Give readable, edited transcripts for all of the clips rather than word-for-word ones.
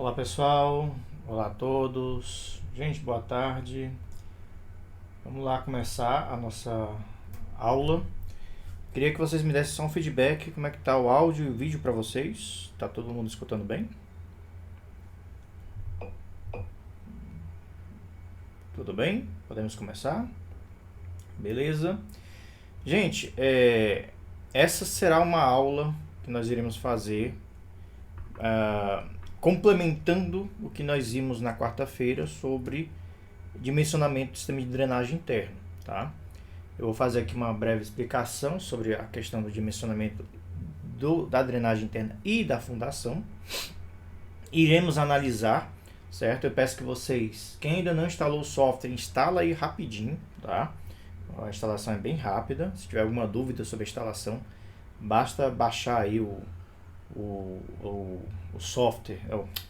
Olá pessoal, olá a todos, gente, boa tarde. Vamos lá começar a nossa aula. Queria que vocês me dessem só um feedback, como é que tá o áudio e o vídeo para vocês? Tá todo mundo escutando bem? Tudo bem? Podemos começar? Beleza. Gente, essa será uma aula que nós iremos fazer complementando o que nós vimos na quarta-feira sobre dimensionamento do sistema de drenagem interno, tá? Eu vou fazer aqui uma breve explicação sobre a questão do dimensionamento da drenagem interna e da fundação. Iremos analisar, certo? Eu peço que vocês, quem ainda não instalou o software, instala aí rapidinho, tá? A instalação é bem rápida. Se tiver alguma dúvida sobre a instalação, basta baixar aí o software,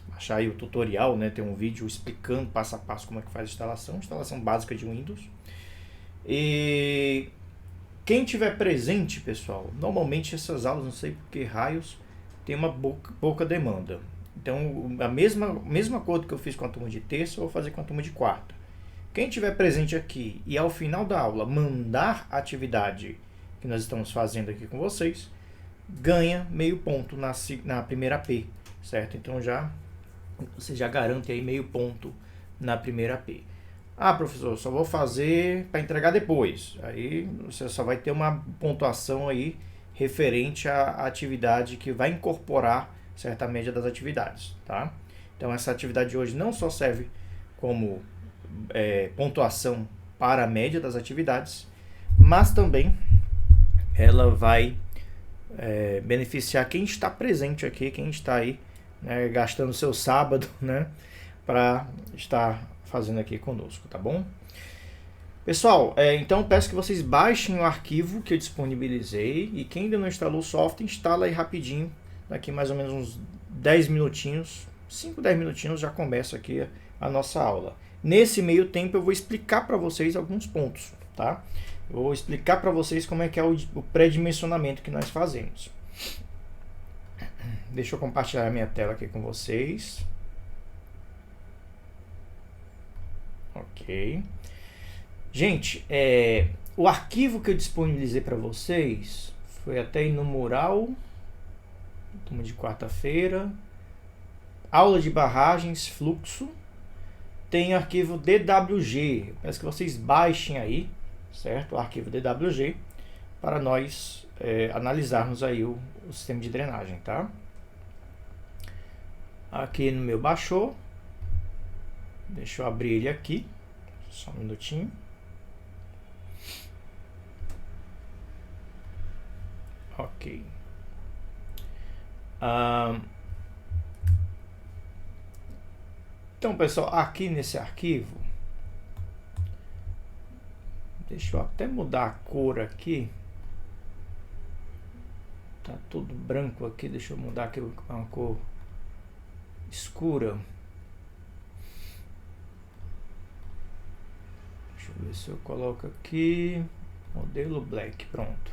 baixar aí o tutorial, né? Tem um vídeo explicando passo a passo como é que faz a instalação básica de Windows. E quem tiver presente, pessoal, normalmente essas aulas, não sei por que raios, tem uma pouca demanda. Então, a mesma coisa que eu fiz com a turma de terça, eu vou fazer com a turma de quarta. Quem tiver presente aqui e ao final da aula mandar a atividade que nós estamos fazendo aqui com vocês, ganha meio ponto na primeira P, certo? Então você já garante aí meio ponto na primeira P. Ah, professor, só vou fazer para entregar depois. Aí você só vai ter uma pontuação aí referente à atividade que vai incorporar certa média das atividades, tá? Então essa atividade de hoje não só serve como pontuação para a média das atividades, mas também ela vai beneficiar quem está presente aqui, quem está aí, né, gastando seu sábado, né, para estar fazendo aqui conosco, tá bom? Pessoal, então peço que vocês baixem o arquivo que eu disponibilizei e quem ainda não instalou o software, instala aí rapidinho, daqui mais ou menos uns 10 minutinhos, 5, 10 minutinhos já começa aqui a nossa aula. Nesse meio tempo eu vou explicar para vocês alguns pontos, tá? Eu vou explicar para vocês como é que é o pré-dimensionamento que nós fazemos. Deixa eu compartilhar a minha tela aqui com vocês. Ok. Gente, o arquivo que eu disponibilizei para vocês foi até aí no mural, turma de quarta-feira, aula de barragens, fluxo, tem o arquivo DWG, peço que vocês baixem aí, certo? O arquivo DWG, para nós analisarmos aí o sistema de drenagem, tá? Aqui no meu baixou, deixa eu abrir ele aqui, só um minutinho. Ok. Então, pessoal, aqui nesse arquivo, deixa eu até mudar a cor aqui. Tá tudo branco aqui, deixa eu mudar aqui uma cor escura. Deixa eu ver se eu coloco aqui, modelo black, pronto.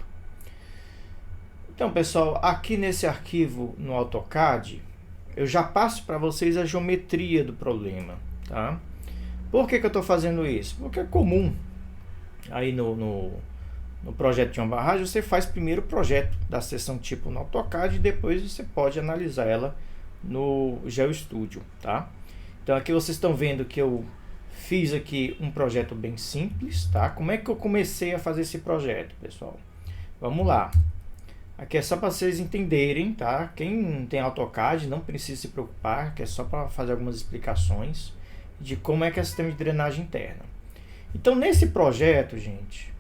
Então, pessoal, aqui nesse arquivo no AutoCAD, eu já passo para vocês a geometria do problema, tá? Por que eu estou fazendo isso? Porque é comum aí no projeto de uma barragem, você faz primeiro o projeto da seção tipo no AutoCAD e depois você pode analisar ela no GeoStudio, tá? Então aqui vocês estão vendo que eu fiz aqui um projeto bem simples, tá? Como é que eu comecei a fazer esse projeto, pessoal? Vamos lá. Aqui é só para vocês entenderem, tá? Quem não tem AutoCAD não precisa se preocupar, que é só para fazer algumas explicações de como é que é o sistema de drenagem interna. Então, nesse projeto, gente,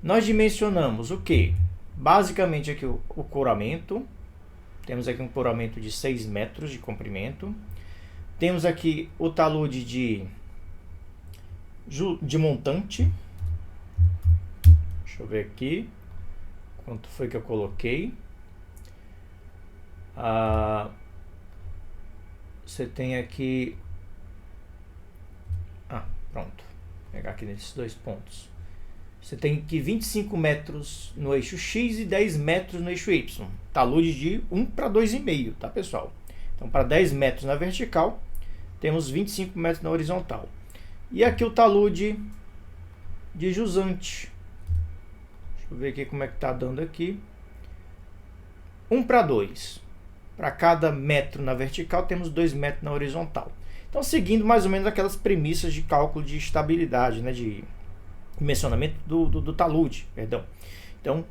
nós dimensionamos o que? Basicamente aqui o coramento. Temos aqui um coramento de 6 metros de comprimento. Temos aqui o talude de montante. Deixa eu ver aqui. Quanto foi que eu coloquei? Você tem aqui... pronto. Vou pegar aqui nesses dois pontos. Você tem aqui 25 metros no eixo X e 10 metros no eixo Y. Talude de 1 para 2,5, tá, pessoal? Então, para 10 metros na vertical, temos 25 metros na horizontal. E aqui o talude de jusante. Deixa eu ver aqui como é que está dando aqui. 1:2. Para cada metro na vertical, temos 2 metros na horizontal. Então, seguindo mais ou menos aquelas premissas de cálculo de estabilidade, né, de dimensionamento do talude, perdão. Então,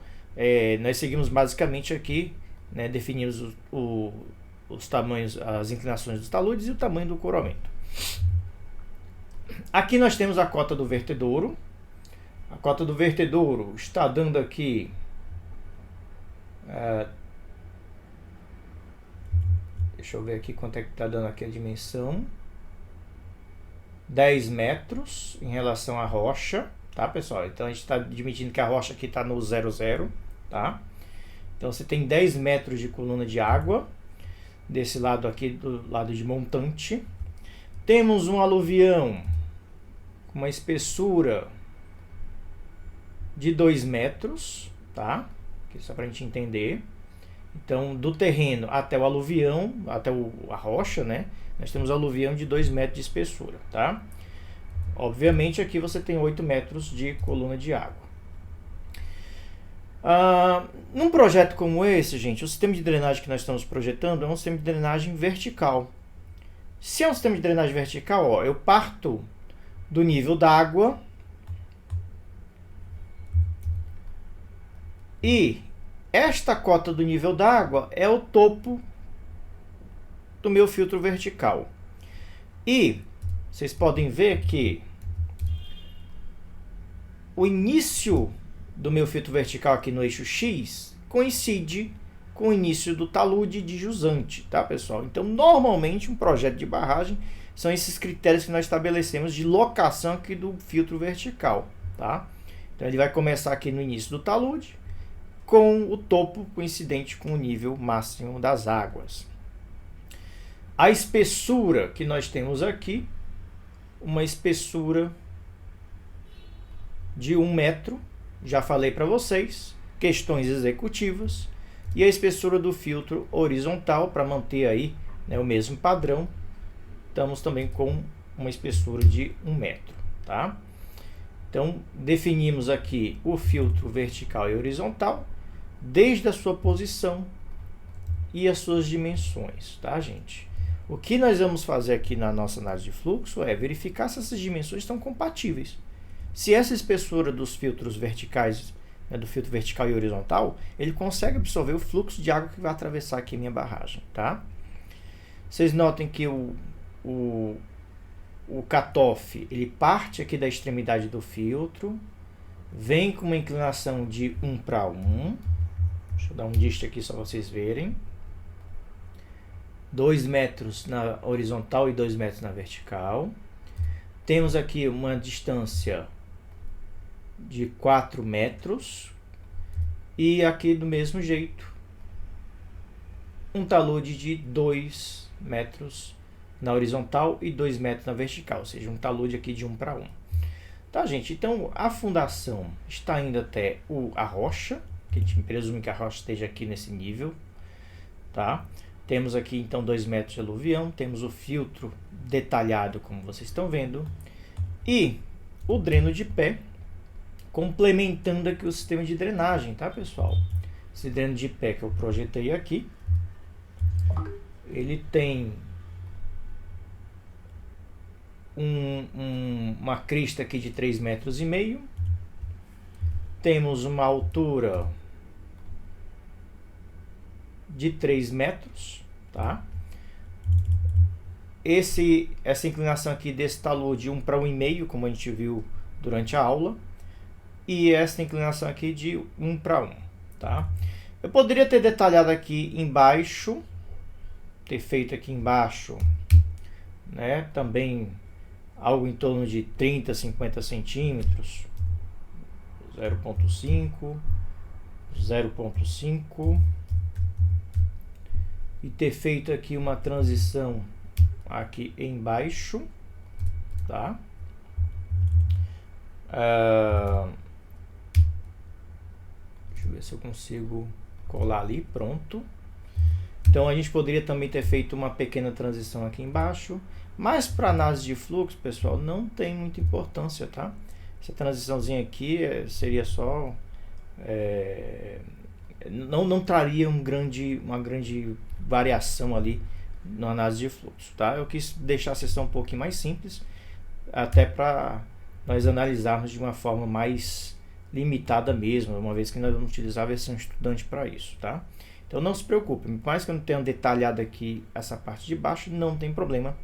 nós seguimos basicamente aqui, né, definimos os tamanhos, as inclinações dos taludes e o tamanho do coroamento. Aqui nós temos a cota do vertedouro. A cota do vertedouro está dando aqui deixa eu ver aqui quanto é que está dando aqui a dimensão. 10 metros em relação à rocha, tá, pessoal? Então a gente está admitindo que a rocha aqui está no 00, tá? Então você tem 10 metros de coluna de água desse lado aqui, do lado de montante. Temos um aluvião com uma espessura de 2 metros, tá? Aqui só para a gente entender. Então, do terreno até o aluvião, até a rocha, né? Nós temos aluvião de 2 metros de espessura, tá? Obviamente, aqui você tem 8 metros de coluna de água. Num projeto como esse, gente, o sistema de drenagem que nós estamos projetando é um sistema de drenagem vertical. Se é um sistema de drenagem vertical, ó, eu parto do nível d'água e esta cota do nível d'água é o topo do meu filtro vertical. E vocês podem ver que o início do meu filtro vertical aqui no eixo X coincide com o início do talude de jusante, tá, pessoal? Então, normalmente, um projeto de barragem são esses critérios que nós estabelecemos de locação aqui do filtro vertical, tá? Então, ele vai começar aqui no início do talude, com o topo coincidente com o nível máximo das águas. A espessura que nós temos aqui, uma espessura de 1 metro, já falei para vocês, questões executivas, e a espessura do filtro horizontal, para manter aí, né, o mesmo padrão, estamos também com uma espessura de 1 metro, tá? Então, definimos aqui o filtro vertical e horizontal, desde a sua posição e as suas dimensões, tá, gente? O que nós vamos fazer aqui na nossa análise de fluxo é verificar se essas dimensões estão compatíveis. Se essa espessura dos filtros verticais, né, do filtro vertical e horizontal, ele consegue absorver o fluxo de água que vai atravessar aqui a minha barragem, tá? Vocês notem que o cutoff, ele parte aqui da extremidade do filtro, vem com uma inclinação de 1:1. Deixa eu dar um dist aqui só para vocês verem. 2 metros na horizontal e 2 metros na vertical. Temos aqui uma distância de 4 metros. E aqui do mesmo jeito, um talude de 2 metros na horizontal e 2 metros na vertical. Ou seja, um talude aqui de 1:1. Tá, gente? Então, a fundação está indo até a rocha, que a gente presume que a rocha esteja aqui nesse nível, tá? Temos aqui, então, 2 metros de aluvião, temos o filtro detalhado, como vocês estão vendo, e o dreno de pé, complementando aqui o sistema de drenagem, tá, pessoal? Esse dreno de pé que eu projetei aqui, ele tem uma crista aqui de 3,5 metros. Temos uma altura de 3 metros, tá? Essa inclinação aqui desse talude de 1:1,5, como a gente viu durante a aula, e essa inclinação aqui de 1:1, tá? Eu poderia ter detalhado aqui embaixo, ter feito aqui embaixo, né, também algo em torno de 30, 50 centímetros, 0,5, 0,5, e ter feito aqui uma transição aqui embaixo, tá? Deixa eu ver se eu consigo colar ali, pronto. Então a gente poderia também ter feito uma pequena transição aqui embaixo, mas para análise de fluxo, pessoal, não tem muita importância, tá? Essa transiçãozinha aqui seria só... não traria uma grande variação ali na análise de fluxo, tá? Eu quis deixar a sessão um pouquinho mais simples, até para nós analisarmos de uma forma mais limitada mesmo, uma vez que nós vamos utilizar a versão estudante para isso, tá? Então não se preocupe, por mais que eu não tenha detalhado aqui essa parte de baixo, não tem problema,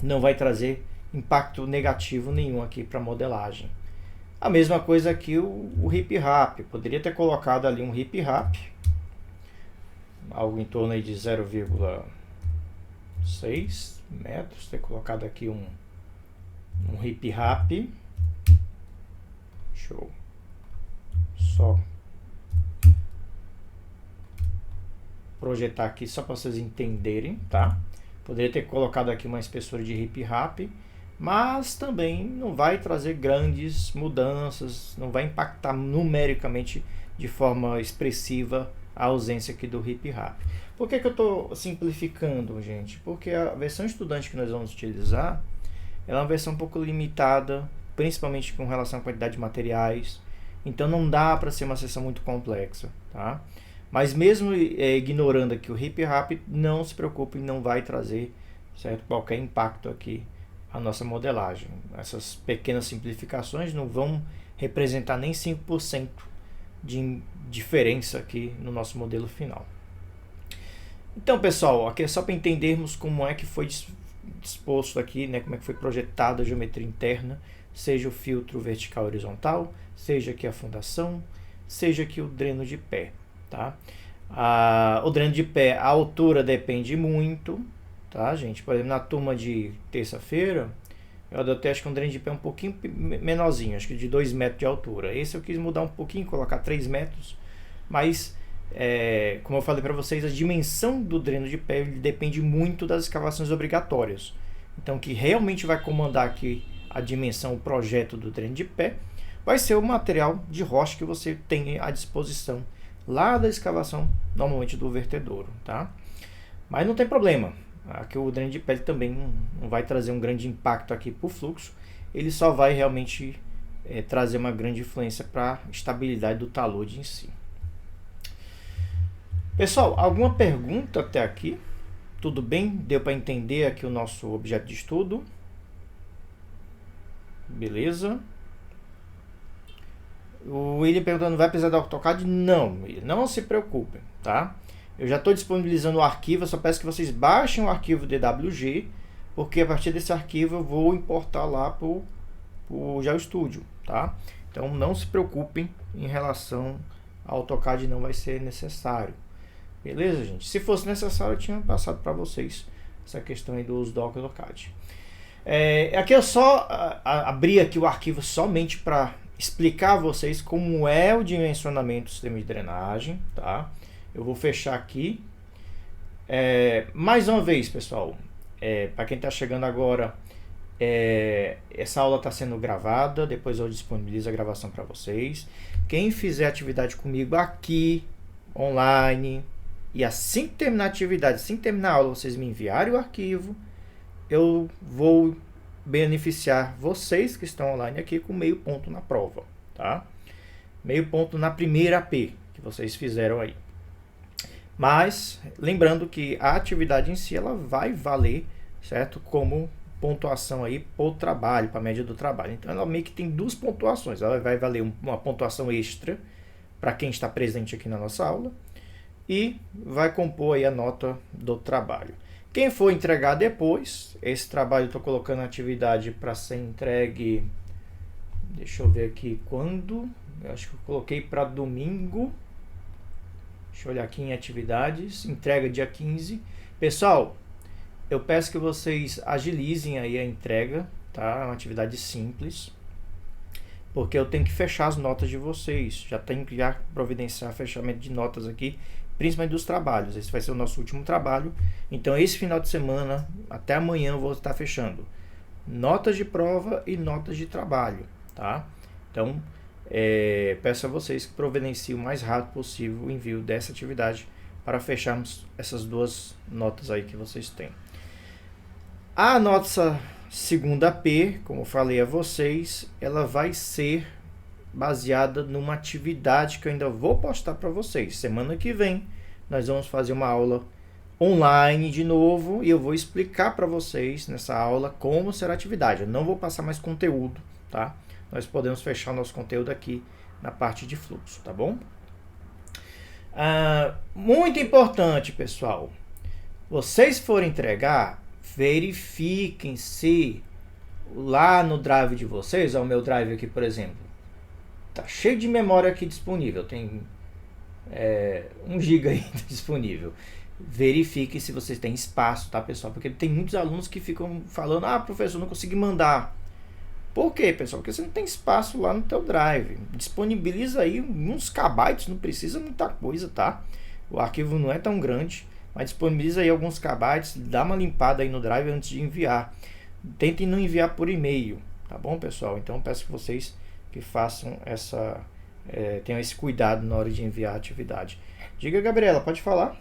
não vai trazer impacto negativo nenhum aqui para a modelagem. A mesma coisa aqui o hip rap, poderia ter colocado ali um hip rap, algo em torno aí de 0,6 metros, ter colocado aqui um hip rap, show, só projetar aqui só para vocês entenderem, tá? Poderia ter colocado aqui uma espessura de hip rap, mas também não vai trazer grandes mudanças, não vai impactar numericamente de forma expressiva a ausência aqui do hip rap. Por que eu estou simplificando, gente? Porque a versão estudante que nós vamos utilizar, ela é uma versão um pouco limitada, principalmente com relação à quantidade de materiais, então não dá para ser uma sessão muito complexa, tá? Mas mesmo ignorando aqui o hip rap, não se preocupe, não vai trazer, certo, qualquer impacto aqui a nossa modelagem. Essas pequenas simplificações não vão representar nem 5% de diferença aqui no nosso modelo final. Então, pessoal, aqui é só para entendermos como é que foi disposto aqui, né, como é que foi projetada a geometria interna, seja o filtro vertical horizontal, seja aqui a fundação, seja aqui o dreno de pé, tá? O dreno de pé, a altura depende muito, tá, gente? Por exemplo, na turma de terça-feira, eu adotei acho que um dreno de pé um pouquinho menorzinho, acho que de 2 metros de altura. Esse eu quis mudar um pouquinho, colocar 3 metros, mas como eu falei para vocês, a dimensão do dreno de pé ele depende muito das escavações obrigatórias. Então, o que realmente vai comandar aqui a dimensão, o projeto do dreno de pé, vai ser o material de rocha que você tem à disposição lá da escavação, normalmente do vertedouro, tá? Mas não tem problema. Aqui o dreno de pé também não vai trazer um grande impacto aqui para o fluxo, ele só vai realmente trazer uma grande influência para a estabilidade do talude em si. Pessoal, alguma pergunta até aqui? Tudo bem? Deu para entender aqui o nosso objeto de estudo? Beleza? O William perguntando, vai precisar do AutoCAD? Não, não se preocupem, tá? Eu já estou disponibilizando o arquivo, eu só peço que vocês baixem o arquivo DWG, porque a partir desse arquivo eu vou importar lá para o GeoStudio, tá? Então não se preocupem em relação ao AutoCAD, não vai ser necessário. Beleza, gente? Se fosse necessário, eu tinha passado para vocês essa questão aí do uso do AutoCAD. Aqui eu só abri aqui o arquivo somente para explicar a vocês como é o dimensionamento do sistema de drenagem, tá? Eu vou fechar aqui. Mais uma vez, pessoal, para quem está chegando agora, essa aula está sendo gravada, depois eu disponibilizo a gravação para vocês. Quem fizer atividade comigo aqui, online, e assim que terminar a atividade, assim que terminar a aula, vocês me enviarem o arquivo, eu vou beneficiar vocês que estão online aqui com meio ponto na prova, tá? Meio ponto na primeira AP que vocês fizeram aí. Mas, lembrando que a atividade em si, ela vai valer, certo? Como pontuação aí por trabalho, para a média do trabalho. Então, ela meio que tem duas pontuações. Ela vai valer uma pontuação extra para quem está presente aqui na nossa aula e vai compor aí a nota do trabalho. Quem for entregar depois, esse trabalho eu estou colocando a atividade para ser entregue, deixa eu ver aqui quando, eu acho que eu coloquei para domingo, deixa eu olhar aqui em atividades, entrega dia 15. Pessoal, eu peço que vocês agilizem aí a entrega, tá? É uma atividade simples, porque eu tenho que fechar as notas de vocês, já tenho que providenciar fechamento de notas aqui, principalmente dos trabalhos. Esse vai ser o nosso último trabalho, então esse final de semana, até amanhã eu vou estar fechando notas de prova e notas de trabalho, tá? Então, peço a vocês que providenciem o mais rápido possível o envio dessa atividade para fecharmos essas duas notas aí que vocês têm. A nossa segunda P, como eu falei a vocês, ela vai ser baseada numa atividade que eu ainda vou postar para vocês. Semana que vem nós vamos fazer uma aula online de novo e eu vou explicar para vocês nessa aula como será a atividade. Eu não vou passar mais conteúdo, tá? Nós podemos fechar o nosso conteúdo aqui na parte de fluxo, tá bom? Muito importante, pessoal. Vocês forem entregar, verifiquem se lá no drive de vocês, o meu drive aqui, por exemplo, tá cheio de memória aqui disponível, tem 1 GB aí disponível. Verifique se vocês têm espaço, tá, pessoal? Porque tem muitos alunos que ficam falando: ah, professor, não consegui mandar. Por quê, pessoal? Porque você não tem espaço lá no teu drive. Disponibiliza aí uns kbytes, não precisa muita coisa, tá? O arquivo não é tão grande, mas disponibiliza aí alguns kbytes, dá uma limpada aí no drive antes de enviar. Tentem não enviar por e-mail, tá bom, pessoal? Então peço que vocês que façam tenham esse cuidado na hora de enviar a atividade. Diga, Gabriela, pode falar.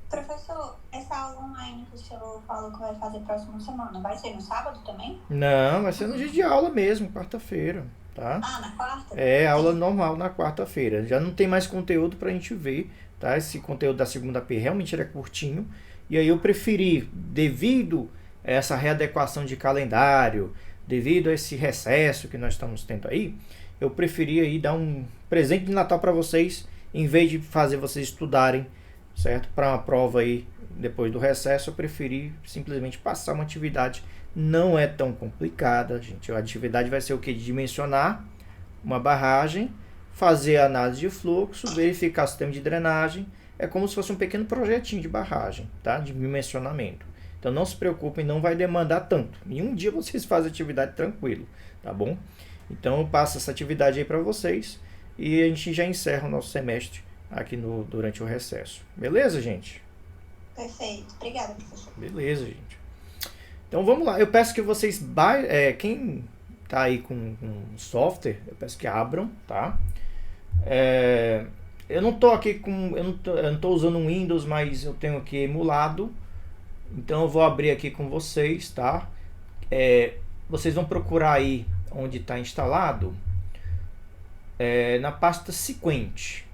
Professor, essa aula online que o senhor falou que vai fazer próxima semana, vai ser no sábado também? Não, vai ser no dia de aula mesmo, quarta-feira, tá? Ah, na quarta? Aula normal na quarta-feira. Já não tem mais conteúdo pra gente ver, tá? Esse conteúdo da segunda P realmente é curtinho. E aí eu preferi, devido a essa readequação de calendário, devido a esse recesso que nós estamos tendo aí, eu preferi aí dar um presente de Natal para vocês, em vez de fazer vocês estudarem, certo? Para uma prova aí depois do recesso, eu preferi simplesmente passar uma atividade. Não é tão complicada, gente. A atividade vai ser o que? Dimensionar uma barragem, fazer a análise de fluxo, verificar o sistema de drenagem. É como se fosse um pequeno projetinho de barragem, tá? De dimensionamento. Então não se preocupem, não vai demandar tanto. Em um dia vocês fazem a atividade tranquilo, tá bom? Então eu passo essa atividade aí para vocês e a gente já encerra o nosso semestre aqui durante o recesso. Beleza, gente? Perfeito. Obrigada, professor. Beleza, gente. Então vamos lá. Eu peço que vocês quem tá aí com software, eu peço que abram, tá? Eu não tô aqui eu não tô usando um Windows, mas eu tenho aqui emulado. Então eu vou abrir aqui com vocês, tá? Vocês vão procurar aí onde está instalado, na pasta Sequent.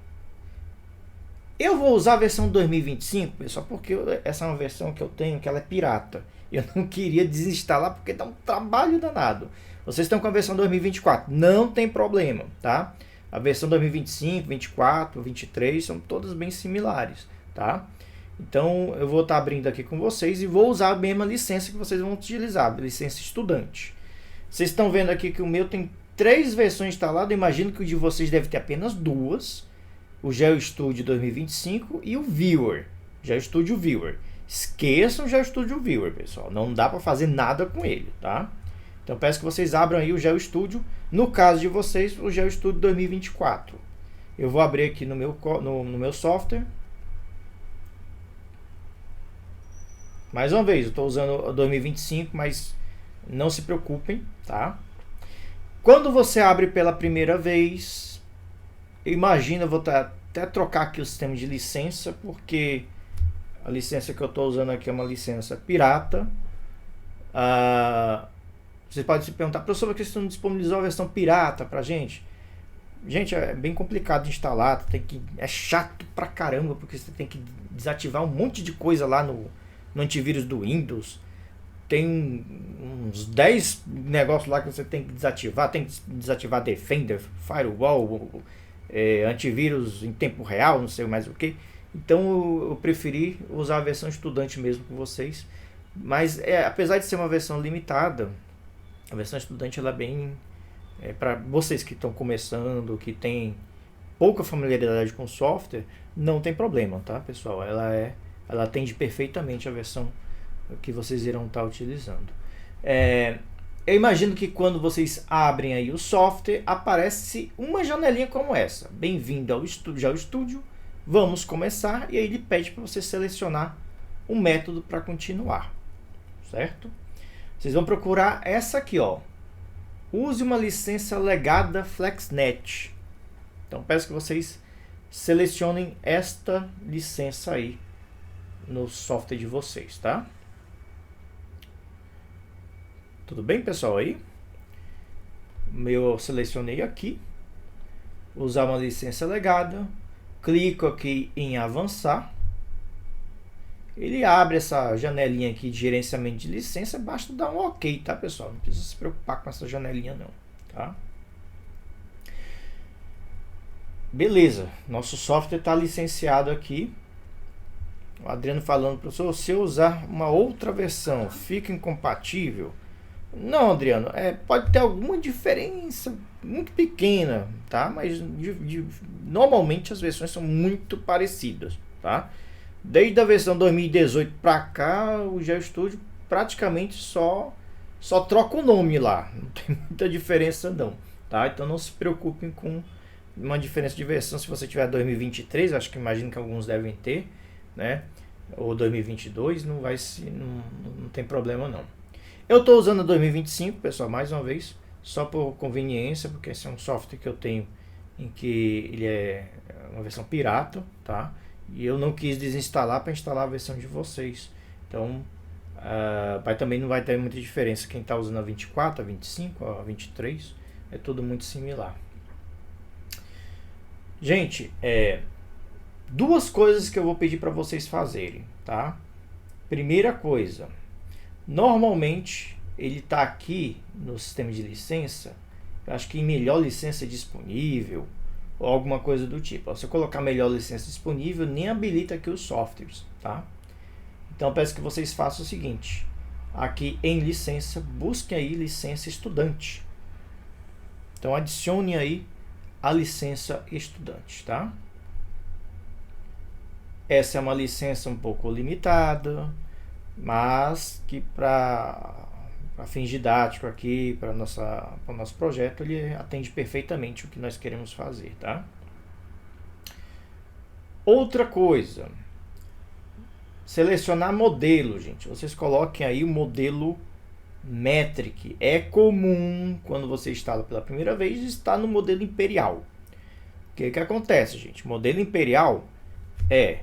Eu vou usar a versão 2025, pessoal, porque essa é uma versão que eu tenho que ela é pirata. Eu não queria desinstalar porque dá um trabalho danado. Vocês estão com a versão 2024, não tem problema, tá? A versão 2025, 24, 23 são todas bem similares, tá? Então eu vou estar abrindo aqui com vocês e vou usar a mesma licença que vocês vão utilizar, licença estudante. Vocês estão vendo aqui que o meu tem 3 versões instaladas, imagino que o de vocês deve ter apenas 2. O GeoStudio 2025 e o Viewer, GeoStudio Viewer. Esqueçam o GeoStudio Viewer, pessoal, não dá para fazer nada com ele, tá? Então peço que vocês abram aí o GeoStudio, no caso de vocês, o GeoStudio 2024. Eu vou abrir aqui no meu software. Mais uma vez, eu estou usando o 2025, mas não se preocupem, tá? Quando você abre pela primeira vez, imagina, eu vou até trocar aqui o sistema de licença, porque a licença que eu estou usando aqui é uma licença pirata. Você pode se perguntar, professor, por que você não disponibilizou a versão pirata pra gente? Gente, é bem complicado de instalar, é chato pra caramba, porque você tem que desativar um monte de coisa lá no antivírus do Windows. Tem uns 10 negócios lá que você tem que desativar. Tem que desativar Defender, Firewall, antivírus em tempo real, não sei mais o que. Então eu preferi usar a versão estudante mesmo com vocês. Mas apesar de ser uma versão limitada, a versão estudante ela é bem... para vocês que estão começando, que tem pouca familiaridade com o software, não tem problema, tá, pessoal? Ela atende perfeitamente a versão que vocês irão estar utilizando. Eu imagino que quando vocês abrem aí o software, aparece uma janelinha como essa. Bem-vindo ao GeoStudio, vamos começar, e aí ele pede para você selecionar um método para continuar, certo? Vocês vão procurar essa aqui, ó. Use uma licença legada FlexNet. Então peço que vocês selecionem esta licença aí no software de vocês, tá? Tudo bem, pessoal, aí? Eu selecionei aqui, usar uma licença legada, clico aqui em avançar, ele abre essa janelinha aqui de gerenciamento de licença, basta dar um OK, tá, pessoal? Não precisa se preocupar com essa janelinha não, tá? Beleza, nosso software está licenciado aqui. O Adriano falando, professor, se eu usar uma outra versão, fica incompatível? Não, Adriano, pode ter alguma diferença muito pequena, tá? Mas normalmente as versões são muito parecidas, tá? Desde a versão 2018 para cá, o GeoStudio praticamente só troca o nome lá, não tem muita diferença não, tá? Então não se preocupem com uma diferença de versão. Se você tiver 2023, acho que imagino que alguns devem ter, né? Ou 2022, não tem problema não. Eu estou usando a 2025, pessoal, mais uma vez, só por conveniência, porque esse é um software que eu tenho em que ele é uma versão pirata, tá? E eu não quis desinstalar para instalar a versão de vocês. Então, também não vai ter muita diferença. Quem está usando a 24, a 25, a 23, é tudo muito similar. Gente, duas coisas que eu vou pedir para vocês fazerem, tá? Primeira coisa, normalmente ele está aqui no sistema de licença, eu acho que em melhor licença disponível ou alguma coisa do tipo. Se eu colocar melhor licença disponível, nem habilita aqui os softwares, tá? Então eu peço que vocês façam o seguinte, aqui em licença, busquem aí licença estudante. Então adicione aí a licença estudante, tá? Essa é uma licença um pouco limitada, mas que para fins didáticos aqui, para o nosso projeto, ele atende perfeitamente o que nós queremos fazer, tá? Outra coisa, selecionar modelo, gente. Vocês coloquem aí o modelo Metric. É comum, quando você instala pela primeira vez, estar no modelo imperial. O que acontece, gente? Modelo imperial é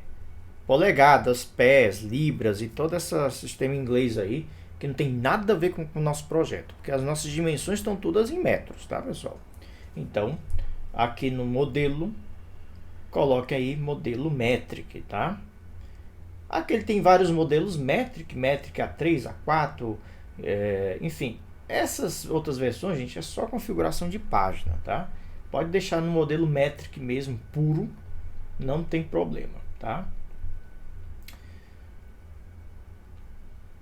polegadas, pés, libras e todo esse sistema inglês aí, que não tem nada a ver com o nosso projeto, porque as nossas dimensões estão todas em metros, tá, pessoal? Então, aqui no modelo, coloque aí modelo Metric, tá? Aqui ele tem vários modelos Metric A3, A4, enfim, essas outras versões, gente, é só configuração de página, tá? Pode deixar no modelo Metric mesmo, puro, não tem problema, tá?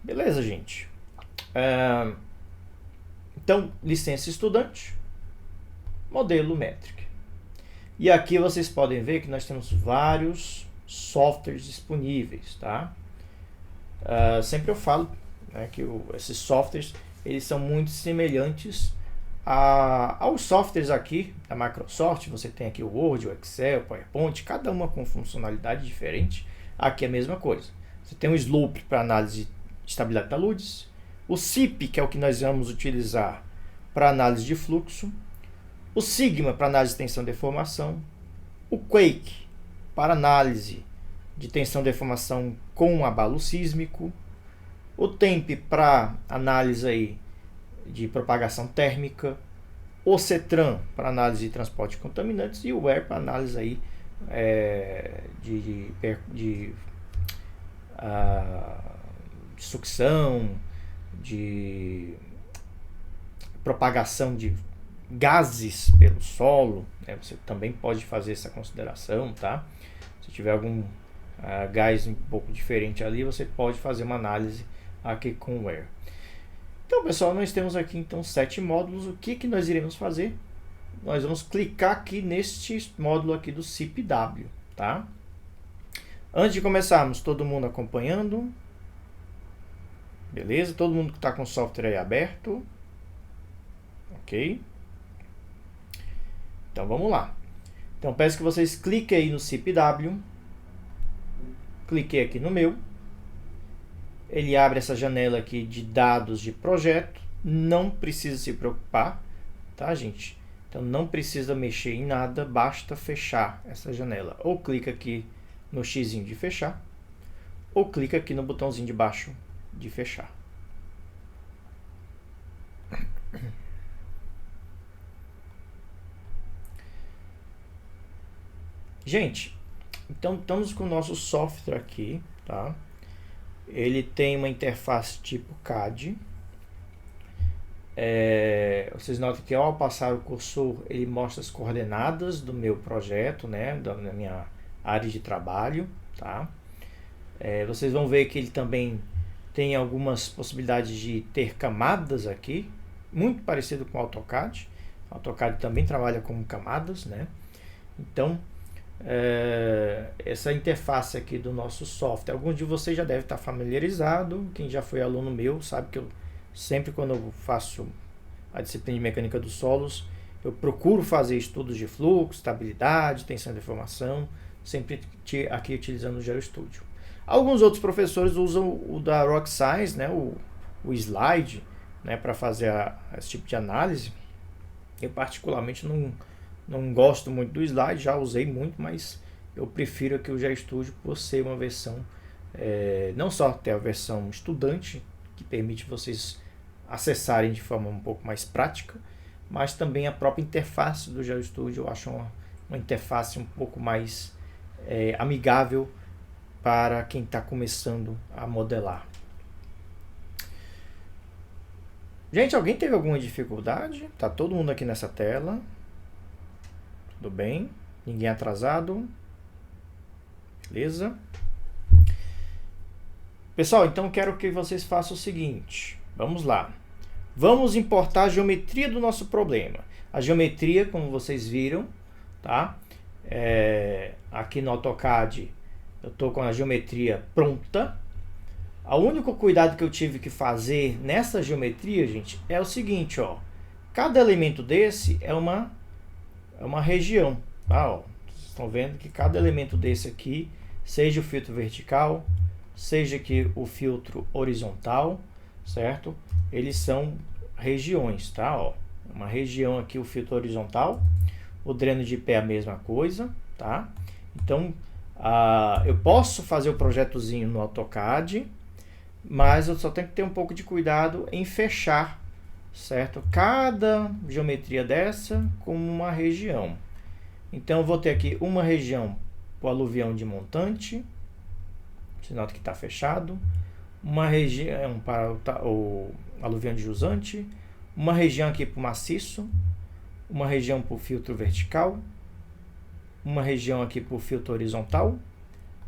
Beleza, gente. Então, licença estudante, modelo Metric. E aqui vocês podem ver que nós temos vários softwares disponíveis, tá? Sempre eu falo, né, que esses softwares eles são muito semelhantes aos softwares aqui da Microsoft. Você tem aqui o Word, o Excel, o PowerPoint, cada uma com funcionalidade diferente. Aqui é a mesma coisa. Você tem o Slope para análise de estabilidade da luz, o SIP, que é o que nós vamos utilizar para análise de fluxo, o Sigma para análise de tensão e deformação, o Quake para análise de tensão e deformação com abalo sísmico, o TEMP para análise aí de propagação térmica, o CETRAN para análise de transporte de contaminantes e o WER para análise aí de sucção, de propagação de gases pelo solo, né? Você também pode fazer essa consideração, tá? Se tiver algum gás um pouco diferente ali, você pode fazer uma análise aqui com o Air. Então, pessoal, nós temos aqui então 7 módulos. O que nós iremos fazer? Nós vamos clicar aqui neste módulo aqui do CIPW, tá? Antes de começarmos, todo mundo acompanhando? Beleza? Todo mundo que está com o software aí aberto? Ok? Então vamos lá. Então peço que vocês cliquem aí no CIPW. Cliquei aqui no meu. Ele abre essa janela aqui de dados de projeto. Não precisa se preocupar, tá, gente? Então não precisa mexer em nada, basta fechar essa janela. Ou clica aqui no xizinho de fechar, ou clica aqui no botãozinho de baixo de fechar. Gente, então estamos com o nosso software aqui, tá? Ele tem uma interface tipo CAD. Vocês notam que ao passar o cursor, ele mostra as coordenadas do meu projeto, né? Da minha área de trabalho, tá? Vocês vão ver que ele também tem algumas possibilidades de ter camadas aqui, muito parecido com o AutoCAD. O AutoCAD também trabalha com camadas, né? Então, essa interface aqui do nosso software, alguns de vocês já devem estar familiarizado. Quem já foi aluno meu sabe que eu sempre, quando eu faço a disciplina de mecânica dos solos, eu procuro fazer estudos de fluxo, estabilidade, tensão de deformação, sempre aqui utilizando o GeoStudio. Alguns outros professores usam o da Rock Science, né, o slide, né, para fazer esse tipo de análise. Eu particularmente não gosto muito do slide, já usei muito, mas eu prefiro aqui o GeoStudio por ser uma versão, não só ter a versão estudante, que permite vocês acessarem de forma um pouco mais prática, mas também a própria interface do GeoStudio eu acho uma interface um pouco mais amigável para quem está começando a modelar. Gente, alguém teve alguma dificuldade? Tá todo mundo aqui nessa tela? Tudo bem? Ninguém atrasado? Beleza? Pessoal, então quero que vocês façam o seguinte. Vamos lá. Vamos importar a geometria do nosso problema. A geometria, como vocês viram, tá? Aqui no AutoCAD eu estou com a geometria pronta. O único cuidado que eu tive que fazer nessa geometria, gente, é o seguinte, ó. Cada elemento desse é uma região, tá? Ó, vocês estão vendo que cada elemento desse aqui, seja o filtro vertical, seja aqui o filtro horizontal, certo? Eles são regiões, tá? Ó, uma região aqui o filtro horizontal, o dreno de pé a mesma coisa, tá? Então, eu posso fazer o projetozinho no AutoCAD, mas eu só tenho que ter um pouco de cuidado em fechar, certo? Cada geometria dessa com uma região. Então eu vou ter aqui uma região para o aluvião de montante, você nota que está fechado, uma região para o aluvião de jusante, uma região aqui para o maciço, uma região para o filtro vertical, uma região aqui para o filtro horizontal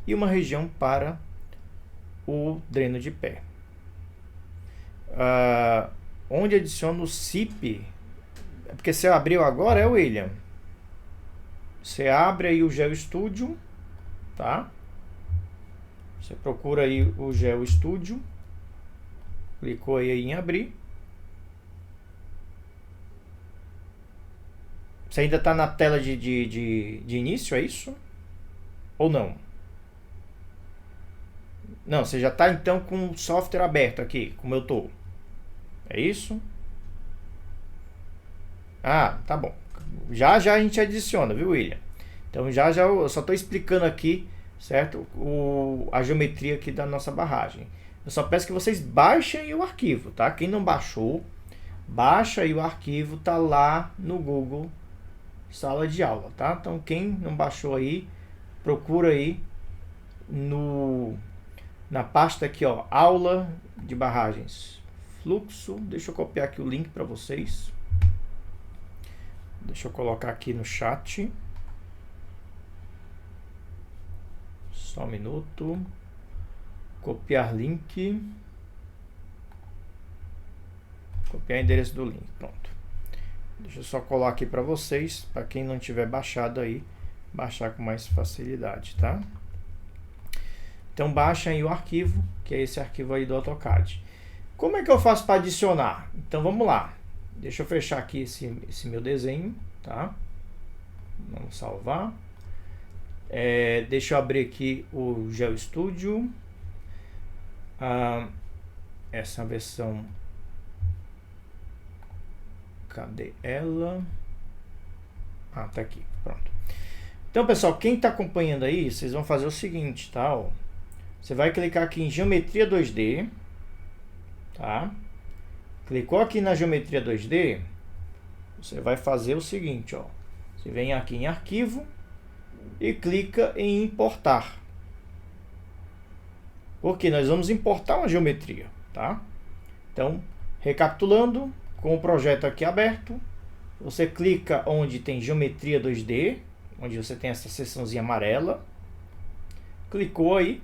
e uma região para o dreno de pé. Onde adiciono o SIP, porque você abriu agora, William? Você abre aí o GeoStudio, tá? Você procura aí o GeoStudio, clicou aí em abrir. Você ainda está na tela de início, é isso? Ou não? Não, você já está então com o software aberto aqui, como eu tô. É isso? Ah, tá bom. Já a gente adiciona, viu, William? Então já eu só estou explicando aqui, certo? A geometria aqui da nossa barragem. Eu só peço que vocês baixem o arquivo, tá? Quem não baixou, baixa aí o arquivo, tá lá no Google Sala de Aula, tá? Então quem não baixou aí, procura aí na pasta aqui, ó, aula de barragens, fluxo. Deixa eu copiar aqui o link para vocês. Deixa eu colocar aqui no chat. Só um minuto. Copiar link. Copiar endereço do link. Pronto. Deixa eu só colocar aqui para vocês, para quem não tiver baixado aí, baixar com mais facilidade, tá? Então baixa aí o arquivo, que é esse arquivo aí do AutoCAD. Como é que eu faço para adicionar? Então vamos lá. Deixa eu fechar aqui esse meu desenho, tá? Vamos salvar. Deixa eu abrir aqui o GeoStudio. Essa versão, cadê ela? Ah, tá aqui, pronto. Então, pessoal, quem está acompanhando aí, vocês vão fazer o seguinte, tá? Ó, você vai clicar aqui em Geometria 2D, tá? Clicou aqui na Geometria 2D, você vai fazer o seguinte, ó. Você vem aqui em Arquivo e clica em Importar. Porque nós vamos importar uma geometria, tá? Então, recapitulando, com o projeto aqui aberto, você clica onde tem Geometria 2D, onde você tem essa seçãozinha amarela. Clicou aí,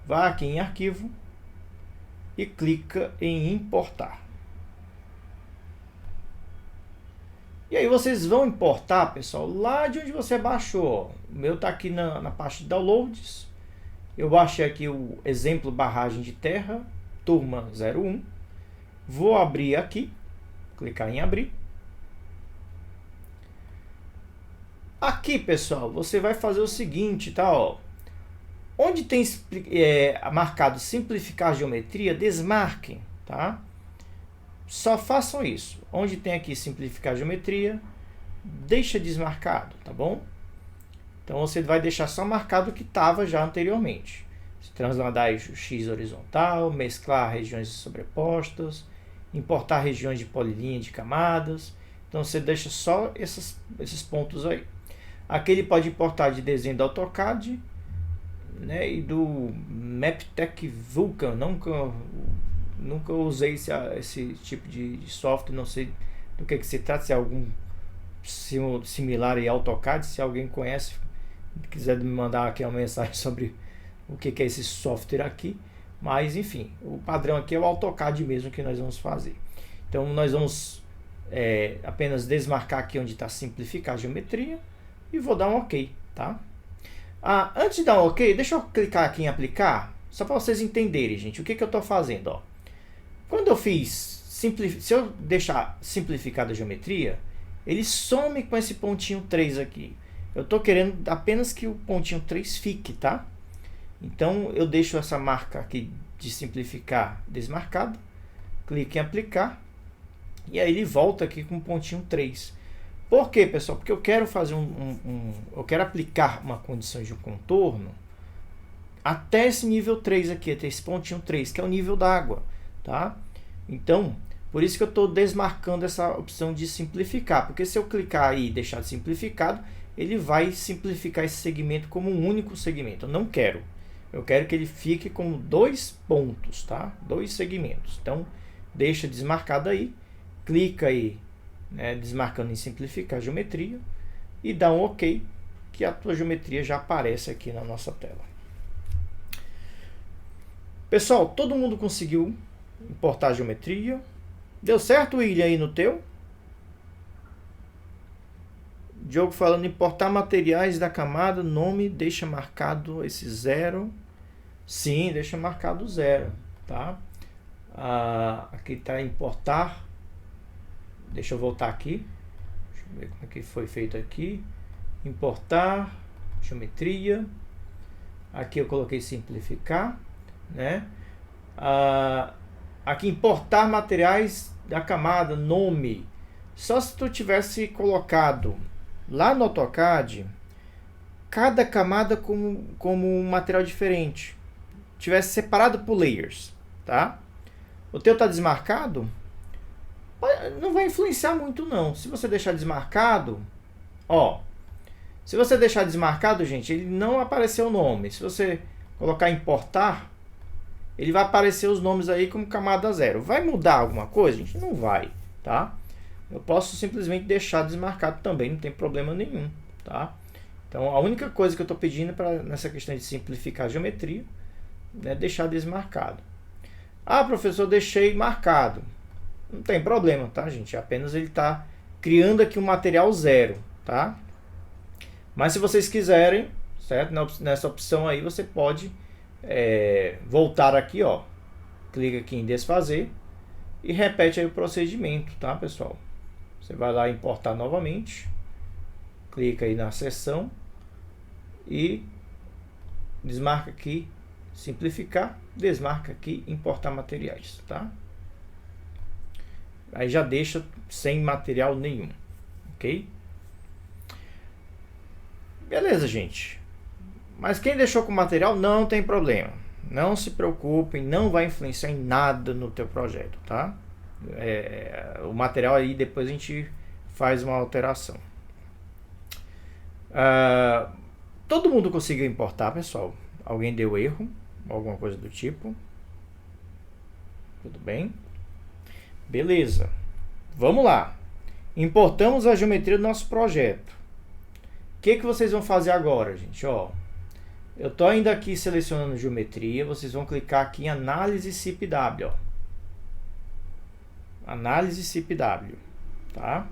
vá aqui em Arquivo e clica em Importar. E aí vocês vão importar, pessoal, lá de onde você baixou. O meu está aqui na parte de Downloads. Eu baixei aqui o exemplo barragem de terra, turma 01. Vou abrir aqui, clicar em abrir. Aqui, pessoal, você vai fazer o seguinte, tá? Ó, onde tem marcado simplificar a geometria, desmarquem, tá? Só façam isso. Onde tem aqui simplificar a geometria, deixa desmarcado, tá bom? Então você vai deixar só marcado o que estava já anteriormente. Transladar eixo X horizontal, mesclar regiões sobrepostas, importar regiões de polilinha de camadas. Então você deixa só esses pontos aí. Aqui ele pode importar de desenho do AutoCAD, né, e do Maptek Vulkan. Nunca usei esse tipo de software, não sei do que se trata, se é algum similar ao AutoCAD. Se alguém conhece, quiser me mandar aqui uma mensagem sobre o que é esse software aqui. Mas enfim, o padrão aqui é o AutoCAD mesmo que nós vamos fazer. Então nós vamos apenas desmarcar aqui onde está simplificar a geometria e vou dar um OK, tá? Antes de dar um OK, deixa eu clicar aqui em aplicar, só para vocês entenderem, gente, o que eu estou fazendo. Ó. Quando eu se eu deixar simplificada a geometria, ele some com esse pontinho 3 aqui. Eu estou querendo apenas que o pontinho 3 fique, tá? Então eu deixo essa marca aqui de simplificar desmarcada, clique em aplicar, e aí ele volta aqui com o pontinho 3. Por quê, pessoal? Porque eu quero fazer eu quero aplicar uma condição de contorno até esse nível 3 aqui, até esse pontinho 3, que é o nível d'água, tá? Então, por isso que eu estou desmarcando essa opção de simplificar, porque se eu clicar aí e deixar de simplificado, ele vai simplificar esse segmento como um único segmento. Eu não quero. Eu quero que ele fique com 2 pontos, tá? 2 segmentos. Então, deixa desmarcado aí, clica aí, né, desmarcando em simplificar a geometria e dá um OK, que a tua geometria já aparece aqui na nossa tela. Pessoal, todo mundo conseguiu importar a geometria? Deu certo, William, aí no teu? Diogo falando, importar materiais da camada, nome, deixa marcado esse 0. Sim, deixa marcado 0, tá? Aqui está importar. Deixa eu voltar aqui. Deixa eu ver como é que foi feito aqui. Importar, geometria. Aqui eu coloquei simplificar, né? Aqui importar materiais da camada, nome. Só se tu tivesse colocado lá no AutoCAD cada camada como um material diferente, tivesse separado por layers, tá? O teu tá desmarcado, não vai influenciar muito não. Se você deixar desmarcado, ó, se você deixar desmarcado, gente, ele não apareceu o nome. Se você colocar importar, ele vai aparecer os nomes aí como camada 0. Vai mudar alguma coisa, gente? Não vai, tá? Eu posso simplesmente deixar desmarcado também, não tem problema nenhum, tá? Então, a única coisa que eu estou pedindo nessa questão de simplificar a geometria é deixar desmarcado. Professor, deixei marcado. Não tem problema, tá, gente? Apenas ele está criando aqui um material 0, tá? Mas se vocês quiserem, certo? Nessa opção aí, você pode voltar aqui, ó. Clica aqui em desfazer e repete aí o procedimento, tá, pessoal? Você vai lá importar novamente, clica aí na seção e desmarca aqui, simplificar, desmarca aqui, importar materiais, tá? Aí já deixa sem material nenhum, ok? Beleza, gente. Mas quem deixou com material não tem problema. Não se preocupem, não vai influenciar em nada no teu projeto, tá? O material aí depois a gente faz uma alteração. Todo mundo conseguiu importar, pessoal? Alguém deu erro? Alguma coisa do tipo? Tudo bem? Beleza. Vamos lá. Importamos a geometria do nosso projeto. O que vocês vão fazer agora, gente? Ó, eu estou ainda aqui selecionando geometria. Vocês vão clicar aqui em análise CIPW. Ó. Análise CIPW. Tá?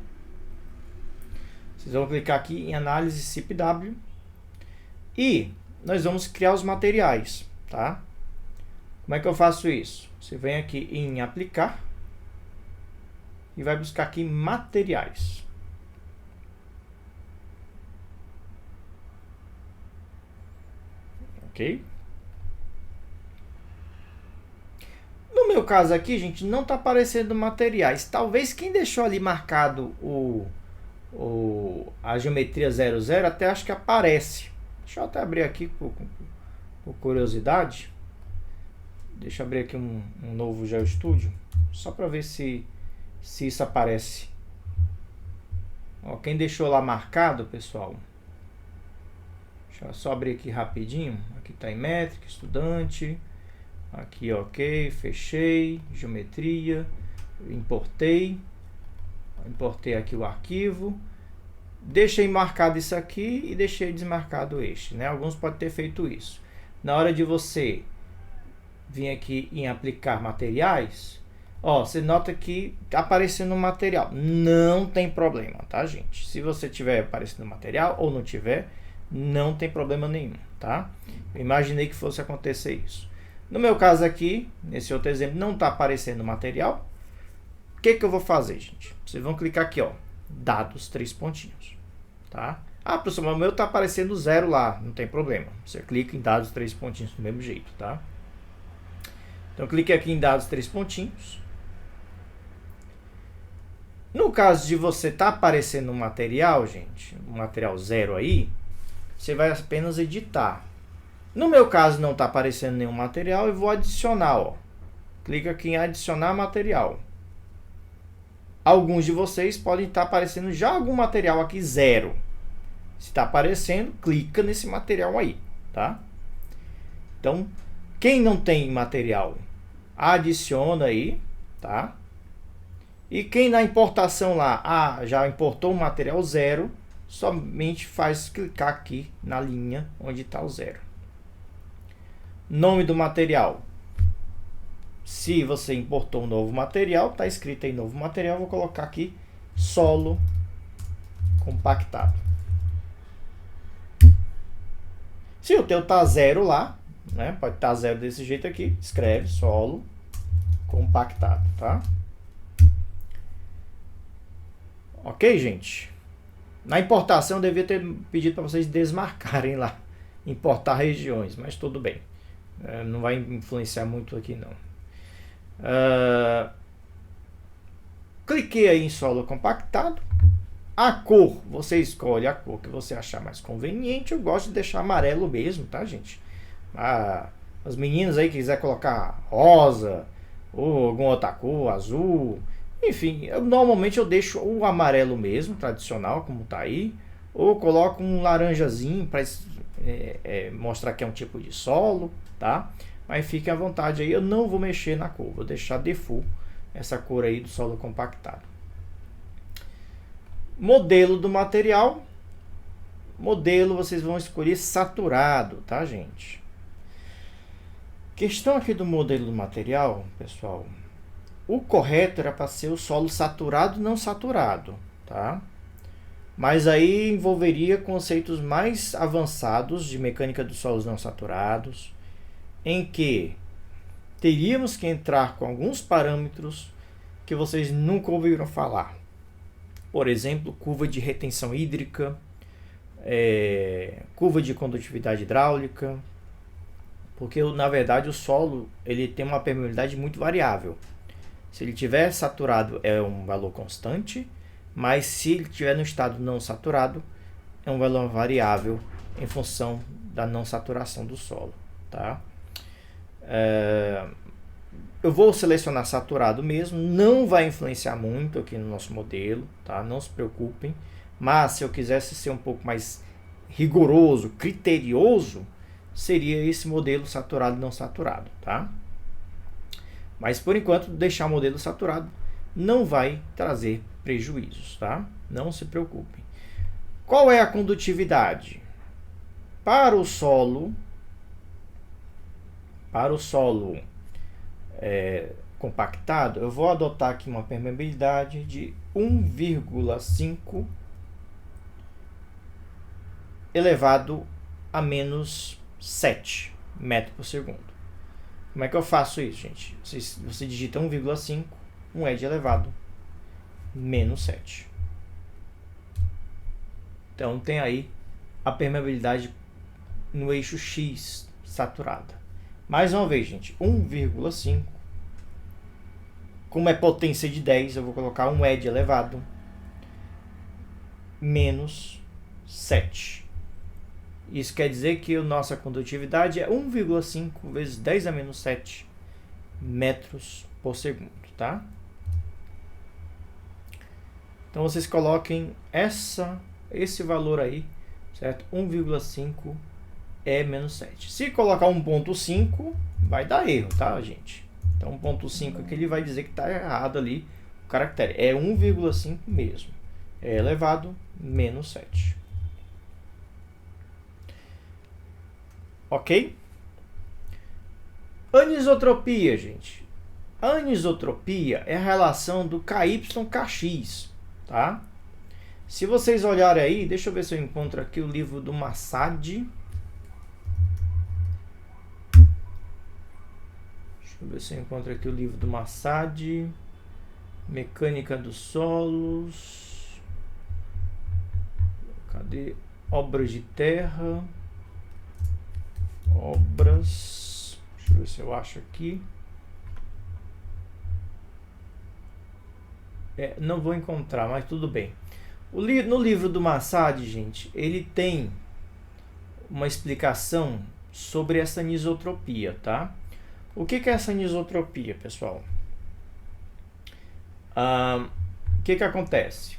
Vocês vão clicar aqui em análise CIPW. E nós vamos criar os materiais. Tá? Como é que eu faço isso? Você vem aqui em aplicar. E vai buscar aqui materiais. Ok? No meu caso aqui, gente, não está aparecendo materiais. Talvez quem deixou ali marcado a geometria 00 até acho que aparece. Deixa eu até abrir aqui por curiosidade. Deixa eu abrir aqui um novo GeoStudio. Só para ver se isso aparece. Ó, quem deixou lá marcado, pessoal. Deixa eu só abrir aqui rapidinho. Aqui está em métrica, estudante. Aqui, ok, fechei. Geometria. Importei. Importei aqui o arquivo. Deixei marcado isso aqui e deixei desmarcado este, né? Alguns podem ter feito isso. Na hora de você vir aqui em aplicar materiais, ó, você nota que tá aparecendo um material. Não tem problema, tá, gente? Se você tiver aparecendo material ou não tiver, não tem problema nenhum, tá? Eu imaginei que fosse acontecer isso. No meu caso aqui, nesse outro exemplo, não tá aparecendo material. O que eu vou fazer, gente? Vocês vão clicar aqui, ó, dados, 3 pontinhos, tá? Ah, professor, o meu tá aparecendo 0 lá, não tem problema. Você clica em dados, 3 pontinhos do mesmo jeito, tá? Então, clique aqui em dados, 3 pontinhos. No caso de você estar aparecendo um material, gente, um material 0 aí, você vai apenas editar. No meu caso, não está aparecendo nenhum material, eu vou adicionar, ó. Clica aqui em adicionar material. Alguns de vocês podem estar aparecendo já algum material aqui 0. Se está aparecendo, clica nesse material aí, tá? Então, quem não tem material, adiciona aí, tá? E quem na importação lá, já importou o material 0, somente faz clicar aqui na linha onde está o 0. Nome do material. Se você importou um novo material, está escrito aí novo material, vou colocar aqui solo compactado. Se o teu tá 0 lá, né, pode estar 0 desse jeito aqui, escreve solo compactado, tá? Ok, gente? Na importação eu devia ter pedido para vocês desmarcarem lá, importar regiões, mas tudo bem. Não vai influenciar muito aqui não. Cliquei aí em solo compactado. A cor, você escolhe a cor que você achar mais conveniente. Eu gosto de deixar amarelo mesmo, tá, gente? As meninas aí que quiser colocar rosa ou alguma outra cor, azul, enfim, normalmente eu deixo o amarelo mesmo, tradicional, como tá aí, ou coloco um laranjazinho para mostrar que é um tipo de solo, tá? Mas fiquem à vontade aí, eu não vou mexer na cor, vou deixar default essa cor aí do solo compactado. Modelo do material. Modelo vocês vão escolher saturado, tá, gente? Questão aqui do modelo do material, pessoal. O correto era para ser o solo saturado, não saturado, tá? Mas aí envolveria conceitos mais avançados de mecânica dos solos não saturados, em que teríamos que entrar com alguns parâmetros que vocês nunca ouviram falar. Por exemplo, curva de retenção hídrica, curva de condutividade hidráulica, porque na verdade o solo ele tem uma permeabilidade muito variável. Se ele estiver saturado é um valor constante, mas se ele estiver no estado não saturado é um valor variável em função da não saturação do solo, tá? Eu vou selecionar saturado mesmo, não vai influenciar muito aqui no nosso modelo, tá? Não se preocupem. Mas se eu quisesse ser um pouco mais rigoroso, criterioso, seria esse modelo saturado e não saturado, tá? Mas por enquanto, deixar o modelo saturado não vai trazer prejuízos, tá? Não se preocupem. Qual é a condutividade? Para o solo compactado, eu vou adotar aqui uma permeabilidade de 1,5 elevado a menos 7 metros por segundo. Como é que eu faço isso, gente? Você digita 1,5, um é de elevado menos 7. Então tem aí a permeabilidade no eixo X saturada. Mais uma vez, gente, 1,5. Como é potência de 10, eu vou colocar um E de elevado menos 7. Isso quer dizer que a nossa condutividade é 1,5 vezes 10 a menos 7 metros por segundo, tá? Então vocês coloquem esse valor aí, certo? 1,5 é menos 7. Se colocar 1,5, vai dar erro, tá, gente? Então 1,5 aqui ele vai dizer que está errado ali o caractere. É 1,5 mesmo. É elevado menos 7. Ok? Anisotropia, gente. A anisotropia é a relação do KY/Kx, tá? Se vocês olharem aí, deixa eu ver se eu encontro aqui o livro do Massad. Deixa eu ver se eu encontro aqui o livro do Massad. Mecânica dos solos. Cadê? Obras de terra. Obras. Deixa eu ver se eu acho aqui. Não vou encontrar, mas tudo bem. No livro do Massad, gente, ele tem uma explicação sobre essa anisotropia, tá? O que é essa anisotropia, pessoal? O que acontece?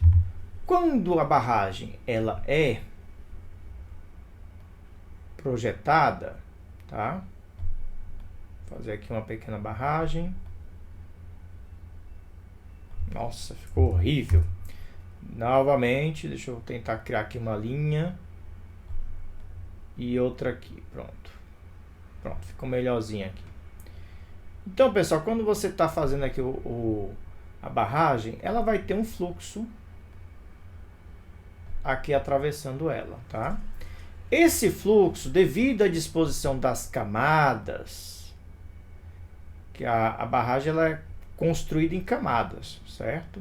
Quando a barragem ela é projetada, tá? Vou fazer aqui uma pequena barragem. Nossa, ficou horrível. Novamente, deixa eu tentar criar aqui uma linha. E outra aqui, pronto. Pronto, ficou melhorzinho aqui. Então, pessoal, quando você está fazendo aqui a barragem, ela vai ter um fluxo aqui atravessando ela, tá? Esse fluxo, devido à disposição das camadas, que a barragem ela é construída em camadas, certo?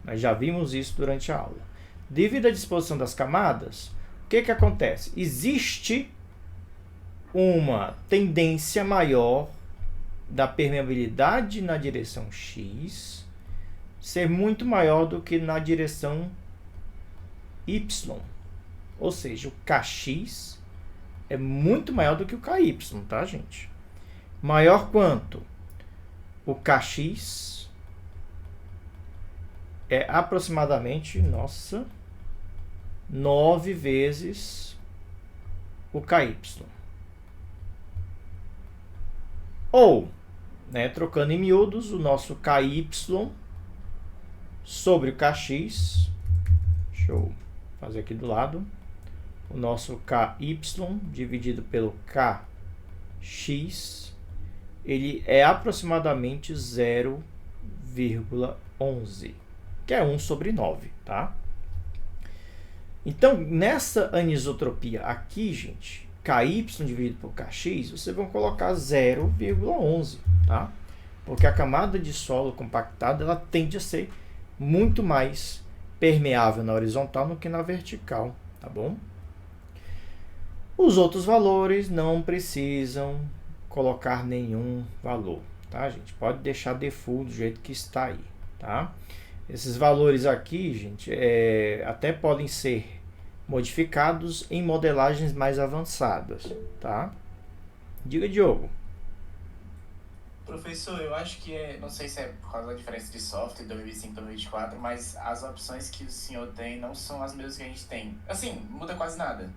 Nós já vimos isso durante a aula. Devido à disposição das camadas, o que acontece? Existe uma tendência maior da permeabilidade na direção X ser muito maior do que na direção Y. Ou seja, o Kx é muito maior do que o Ky, tá, gente? Maior quanto? O Kx é aproximadamente, 9 vezes o Ky. Ou, trocando em miúdos, o nosso Ky sobre o Kx, deixa eu fazer aqui do lado, o nosso Ky dividido pelo Kx, ele é aproximadamente 0,11, que é 1 sobre 9, tá? Então, nessa anisotropia aqui, gente, Ky dividido por Kx, vocês vão colocar 0,11, tá? Porque a camada de solo compactada, ela tende a ser muito mais permeável na horizontal do que na vertical, tá bom? Os outros valores não precisam colocar nenhum valor, tá, gente? Pode deixar default do jeito que está aí, tá? Esses valores aqui, gente, até podem ser modificados em modelagens mais avançadas, tá? Diga, Diogo. Professor, eu acho que não sei se é por causa da diferença de software 2025 e 2024, mas as opções que o senhor tem não são as mesmas que a gente tem. Assim, muda quase nada,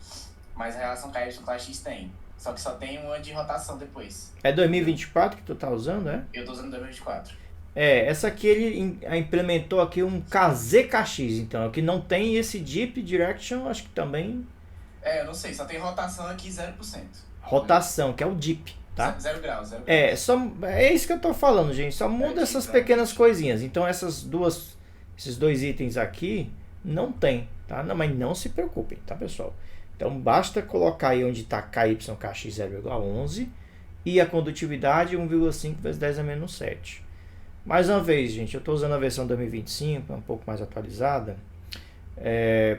mas a relação KY com X tem. Só que só tem uma de rotação depois. É 2024 que tu tá usando, é? Eu tô usando 2024. Essa aqui ele implementou aqui um KZKX, então, que não tem esse Deep Direction, acho que também... Eu não sei, só tem rotação aqui 0%. Rotação, que é o Deep, tá? 0 graus, 0 graus. É isso que eu tô falando, gente, só muda essas pequenas coisinhas. Então esses dois itens aqui não tem, tá? Não, mas não se preocupem, tá, pessoal? Então basta colocar aí onde está KYKX 0,11 e a condutividade 1,5 vezes 10 a menos 7. Mais uma vez, gente, eu estou usando a versão 2025, um pouco mais atualizada,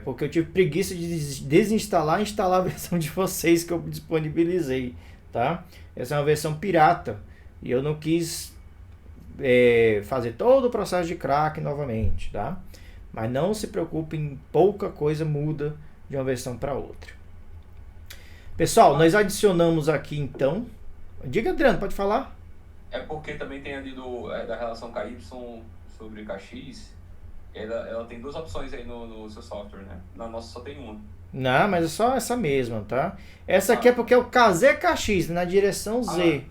porque eu tive preguiça de desinstalar e instalar a versão de vocês que eu disponibilizei, tá? Essa é uma versão pirata e eu não quis fazer todo o processo de crack novamente, tá? Mas não se preocupem, pouca coisa muda de uma versão para outra. Pessoal, nós adicionamos aqui então. Diga, Adriano, pode falar? É porque também tem ali da relação KY sobre KX, ela tem duas opções aí no seu software, né? Na nossa só tem uma. Não, mas é só essa mesma, tá? Essa aqui é porque é o KZKX, na direção Z.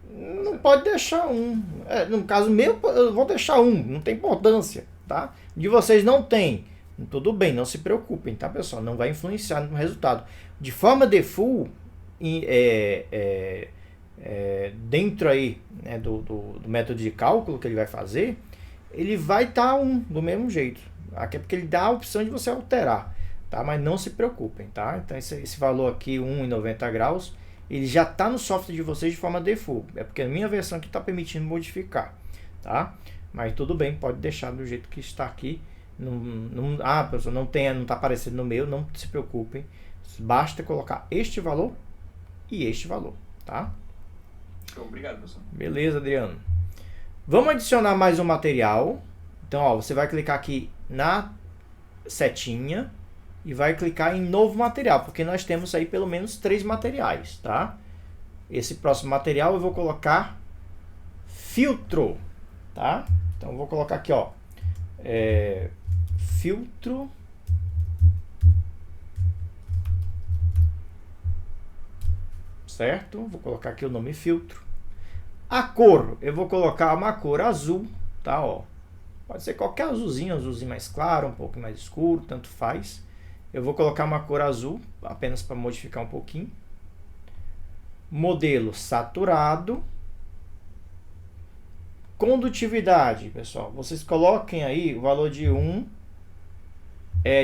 Não pode deixar um. No caso meu, eu vou deixar um, não tem importância, tá? De vocês não tem. Tudo bem, não se preocupem, tá, pessoal? Não vai influenciar no resultado. De forma default, dentro aí, né, do método de cálculo que ele vai fazer, ele vai estar do mesmo jeito. Aqui é porque ele dá a opção de você alterar, tá? Mas não se preocupem, tá? Então esse valor aqui, 1,90 graus, ele já está no software de vocês de forma default. É porque a minha versão aqui está permitindo modificar, tá? Mas tudo bem, pode deixar do jeito que está aqui. Pessoal, não está aparecendo no meu, não se preocupem. Basta colocar este valor e este valor, tá? Obrigado, professor. Beleza, Adriano. Vamos adicionar mais um material. Então, ó, você vai clicar aqui na setinha e vai clicar em novo material, porque nós temos aí pelo menos 3 materiais, tá? Esse próximo material eu vou colocar filtro, tá? Então, eu vou colocar aqui, ó, filtro certo? Vou colocar aqui o nome filtro. A cor, eu vou colocar uma cor azul, tá? Ó, pode ser qualquer azulzinho mais claro, um pouco mais escuro, tanto faz. Eu vou colocar uma cor azul, apenas para modificar um pouquinho. Modelo saturado. Condutividade, pessoal, vocês coloquem aí o valor de 1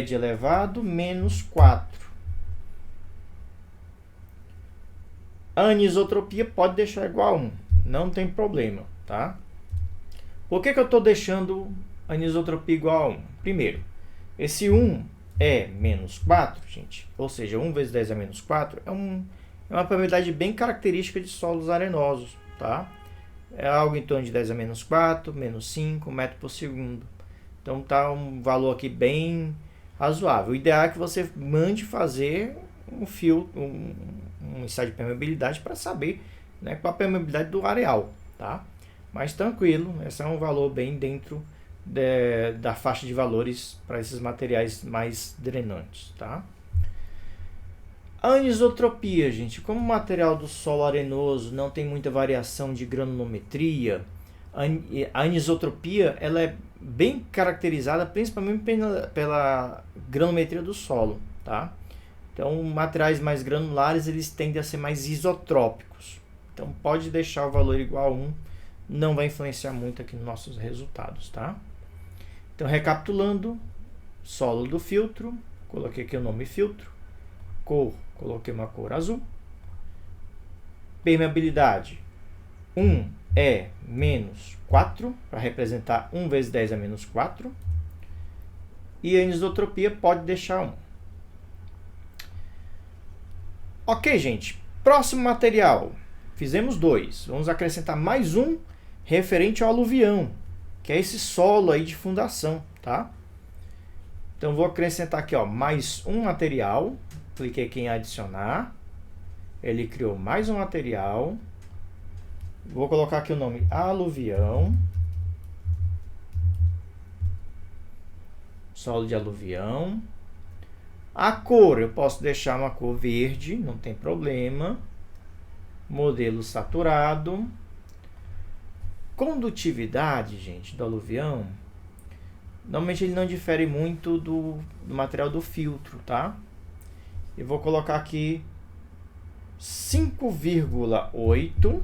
de elevado menos 4. Anisotropia pode deixar igual a 1, não tem problema, tá? Por que eu estou deixando anisotropia igual a 1? Primeiro, esse 1 é menos 4, gente, ou seja, 1 vezes 10 a menos 4 é uma probabilidade bem característica de solos arenosos, tá? É algo em torno de 10 a menos 4, menos 5 metros por segundo. Então tá um valor aqui bem razoável. O ideal é que você mande fazer um filtro, um ensaio de permeabilidade para saber, né, qual a permeabilidade do areal, tá? Mas tranquilo, esse é um valor bem dentro da faixa de valores para esses materiais mais drenantes, tá? Anisotropia, gente, como o material do solo arenoso não tem muita variação de granulometria, a anisotropia ela é bem caracterizada principalmente pela granulometria do solo, tá? Então, materiais mais granulares eles tendem a ser mais isotrópicos. Então, pode deixar o valor igual a 1, não vai influenciar muito aqui nos nossos resultados, tá? Então, recapitulando, solo do filtro, coloquei aqui o nome filtro, cor, coloquei uma cor azul, permeabilidade 1 é menos 4, para representar 1 vezes 10 a menos 4, e a anisotropia pode deixar 1. Ok, gente, próximo material, fizemos 2, vamos acrescentar mais um referente ao aluvião, que é esse solo aí de fundação, tá? Então vou acrescentar aqui, ó, mais um material. Cliquei aqui em adicionar. Ele criou mais um material. Vou colocar aqui o nome aluvião. Solo de aluvião. A cor, eu posso deixar uma cor verde, não tem problema. Modelo saturado. Condutividade, gente, do aluvião. Normalmente ele não difere muito do material do filtro, tá? Eu vou colocar aqui 5,8.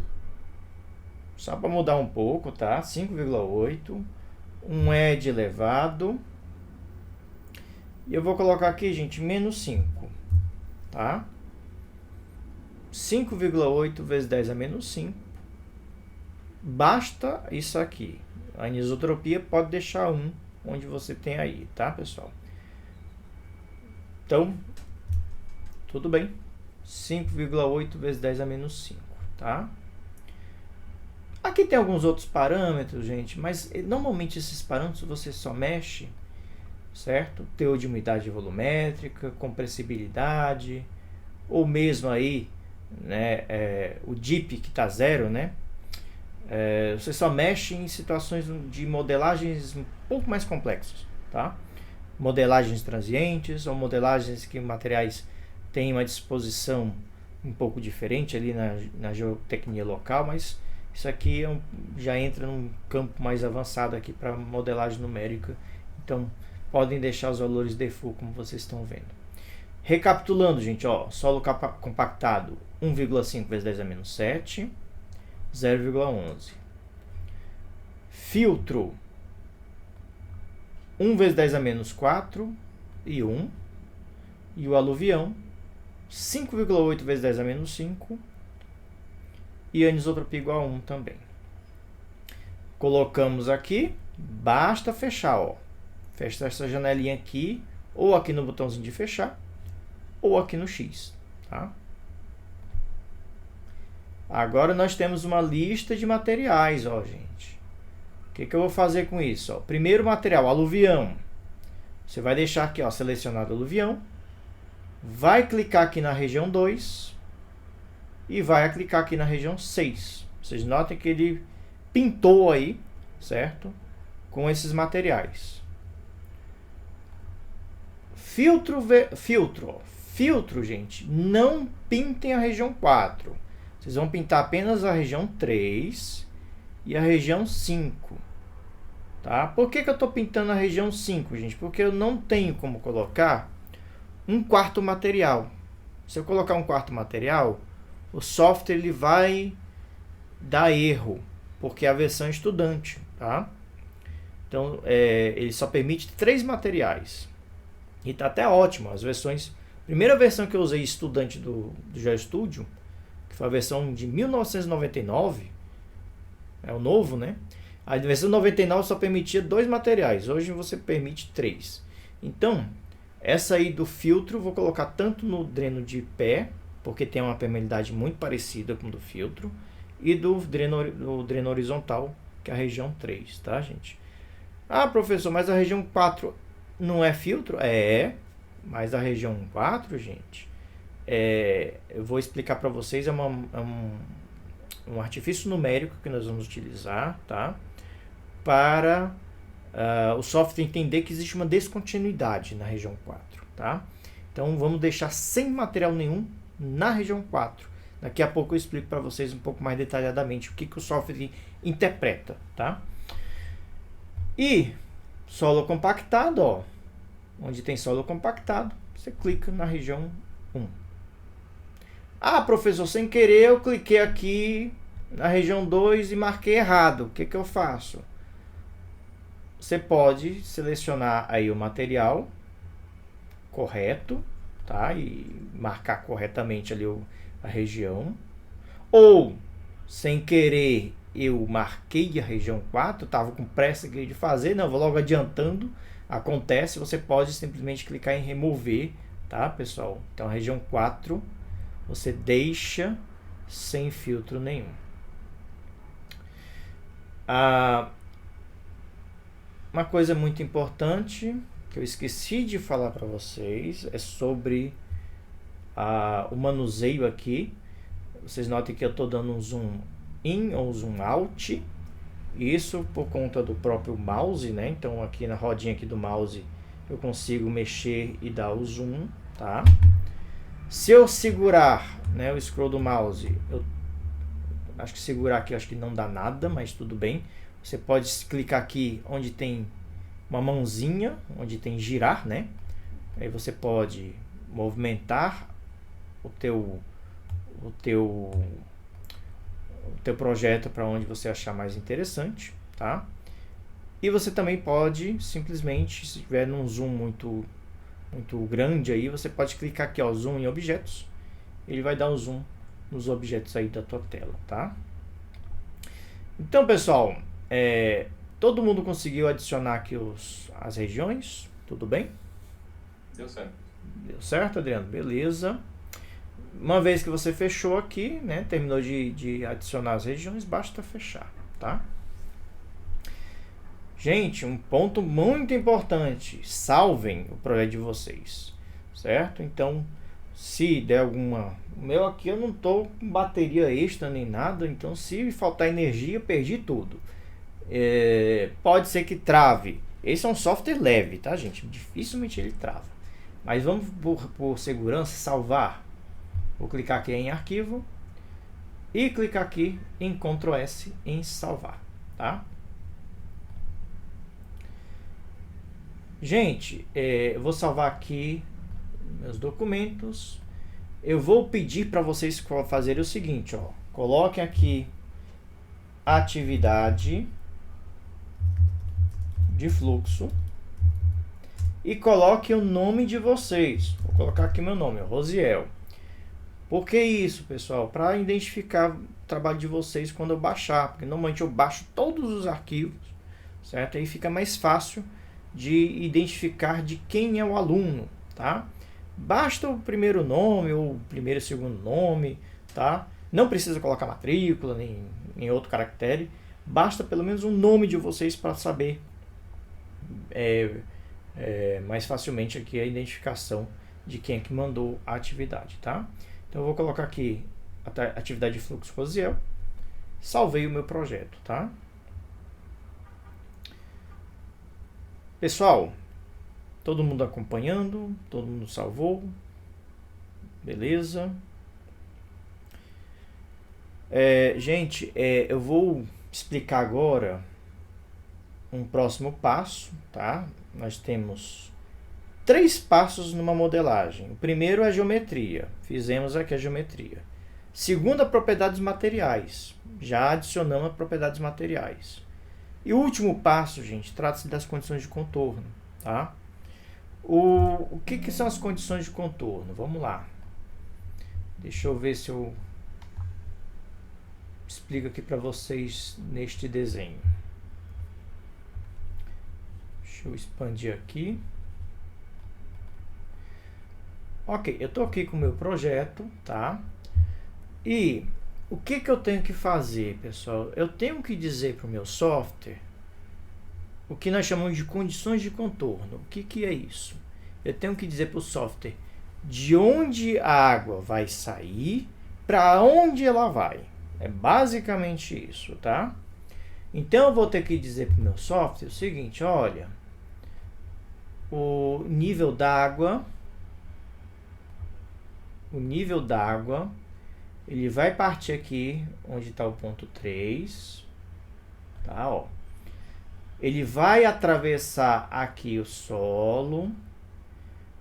Só para mudar um pouco, tá? 5,8. Um edge elevado. E eu vou colocar aqui, gente, menos 5, tá? 5,8 vezes 10 a menos 5. Basta isso aqui. A anisotropia pode deixar 1, onde você tem aí, tá, pessoal? Então, tudo bem. 5,8 vezes 10 a menos 5, tá? Aqui tem alguns outros parâmetros, gente, mas normalmente esses parâmetros você só mexe, certo? Teor de umidade volumétrica, compressibilidade, ou mesmo aí, né, o DIP que está 0, né? Você só mexe em situações de modelagens um pouco mais complexas, tá? Modelagens transientes ou modelagens que materiais têm uma disposição um pouco diferente ali na geotecnia local, mas isso aqui já entra num campo mais avançado aqui para modelagem numérica. Então, podem deixar os valores default como vocês estão vendo. Recapitulando, gente, ó, solo compactado 1,5 vezes 10 a menos 7, 0,11. Filtro 1 vezes 10 a menos 4 e 1. E o aluvião 5,8 vezes 10 a menos 5. E anisotropia igual a 1 também. Colocamos aqui, basta fechar, ó. Fecha essa janelinha aqui, ou aqui no botãozinho de fechar, ou aqui no X, tá? Agora nós temos uma lista de materiais, ó, gente. O que eu vou fazer com isso? Ó? Primeiro material, aluvião. Você vai deixar aqui, ó, selecionado aluvião. Vai clicar aqui na região 2 e vai clicar aqui na região 6. Vocês notem que ele pintou aí, certo? Com esses materiais. Filtro, gente, não pintem a região 4. Vocês vão pintar apenas a região 3 e a região 5. Tá? Por que eu estou pintando a região 5, gente? Porque eu não tenho como colocar um quarto material. Se eu colocar um quarto material, o software ele vai dar erro, porque é a versão estudante. Tá? Então, ele só permite 3 materiais. E tá até ótimo. As versões... Primeira versão que eu usei estudante do GeoStudio, que foi a versão de 1999, é o novo, né? A versão 99 só permitia 2 materiais, hoje você permite 3. Então, essa aí do filtro, vou colocar tanto no dreno de pé, porque tem uma permeabilidade muito parecida com o do filtro, e do dreno horizontal, que é a região 3, tá, gente? Ah, professor, mas a região 4 não é filtro? Mas a região 4, gente, eu vou explicar para vocês, um artifício numérico que nós vamos utilizar, tá? Para o software entender que existe uma descontinuidade na região 4, tá? Então vamos deixar sem material nenhum na região 4. Daqui a pouco eu explico para vocês um pouco mais detalhadamente o que o software interpreta, tá? E solo compactado, ó. Onde tem solo compactado, você clica na região 1. Ah, professor, sem querer eu cliquei aqui na região 2 e marquei errado. O que eu faço? Você pode selecionar aí o material correto, tá? E marcar corretamente ali a região. Ou, sem querer, eu marquei a região 4, estava com pressa aqui de fazer, não, vou logo adiantando. Acontece, você pode simplesmente clicar em remover, tá, pessoal? Então, a região 4, você deixa sem filtro nenhum. Uma coisa muito importante, que eu esqueci de falar para vocês é sobre o manuseio aqui. Vocês notem que eu estou dando um zoom in ou zoom out. Isso por conta do próprio mouse, né? Então aqui na rodinha aqui do mouse eu consigo mexer e dar o zoom, tá? Se eu segurar, né, o scroll do mouse, eu acho que segurar aqui, acho que não dá nada, mas tudo bem. Você pode clicar aqui onde tem uma mãozinha, onde tem girar, né? Aí você pode movimentar o teu projeto para onde você achar mais interessante, tá? E você também pode simplesmente, se tiver num zoom muito grande aí, você pode clicar aqui, ó, zoom em objetos. Ele vai dar um zoom nos objetos aí da tua tela, tá? Então, pessoal, todo mundo conseguiu adicionar aqui as regiões? Tudo bem? Deu certo. Deu certo, Adriano? Beleza. Uma vez que você fechou aqui, né, terminou de adicionar as regiões, basta fechar, tá? Gente, um ponto muito importante, salvem o projeto de vocês, certo? Então, se der alguma... O meu aqui eu não tô com bateria extra nem nada, então se faltar energia, perdi tudo. Pode ser que trave. Esse é um software leve, tá, gente? Dificilmente ele trava. Mas vamos, por segurança, salvar. Vou clicar aqui em arquivo e clicar aqui em Ctrl S em salvar, tá? Gente, eu vou salvar aqui meus documentos. Eu vou pedir para vocês fazerem o seguinte, ó. Coloquem aqui atividade de fluxo e coloquem o nome de vocês. Vou colocar aqui meu nome, Rosiel. Por que isso, pessoal? Para identificar o trabalho de vocês quando eu baixar, porque normalmente eu baixo todos os arquivos, certo? Aí fica mais fácil de identificar de quem é o aluno, tá? Basta o primeiro nome ou o primeiro e segundo nome, tá? Não precisa colocar matrícula nem outro caractere, basta pelo menos o nome de vocês para saber mais facilmente aqui a identificação de quem é que mandou a atividade, tá? Então eu vou colocar aqui a atividade de fluxo Rosiel, salvei o meu projeto, tá? Pessoal, todo mundo acompanhando, todo mundo salvou, beleza? Gente, eu vou explicar agora um próximo passo, tá? Nós temos 3 passos numa modelagem. O primeiro é a geometria, fizemos aqui a geometria. Segundo, propriedades materiais, já adicionamos propriedades materiais. E o último passo, gente, trata-se das condições de contorno, tá? O que são as condições de contorno? Vamos lá. Deixa eu ver se eu explico aqui para vocês neste desenho. Deixa eu expandir aqui. Ok, eu estou aqui com o meu projeto, tá? E o que eu tenho que fazer, pessoal? Eu tenho que dizer para o meu software o que nós chamamos de condições de contorno. O que é isso? Eu tenho que dizer para o software de onde a água vai sair, para onde ela vai. É basicamente isso, tá? Então eu vou ter que dizer para o meu software o seguinte, olha, o nível d'água, ele vai partir aqui onde está o ponto 3, tá, ó. Ele vai atravessar aqui o solo,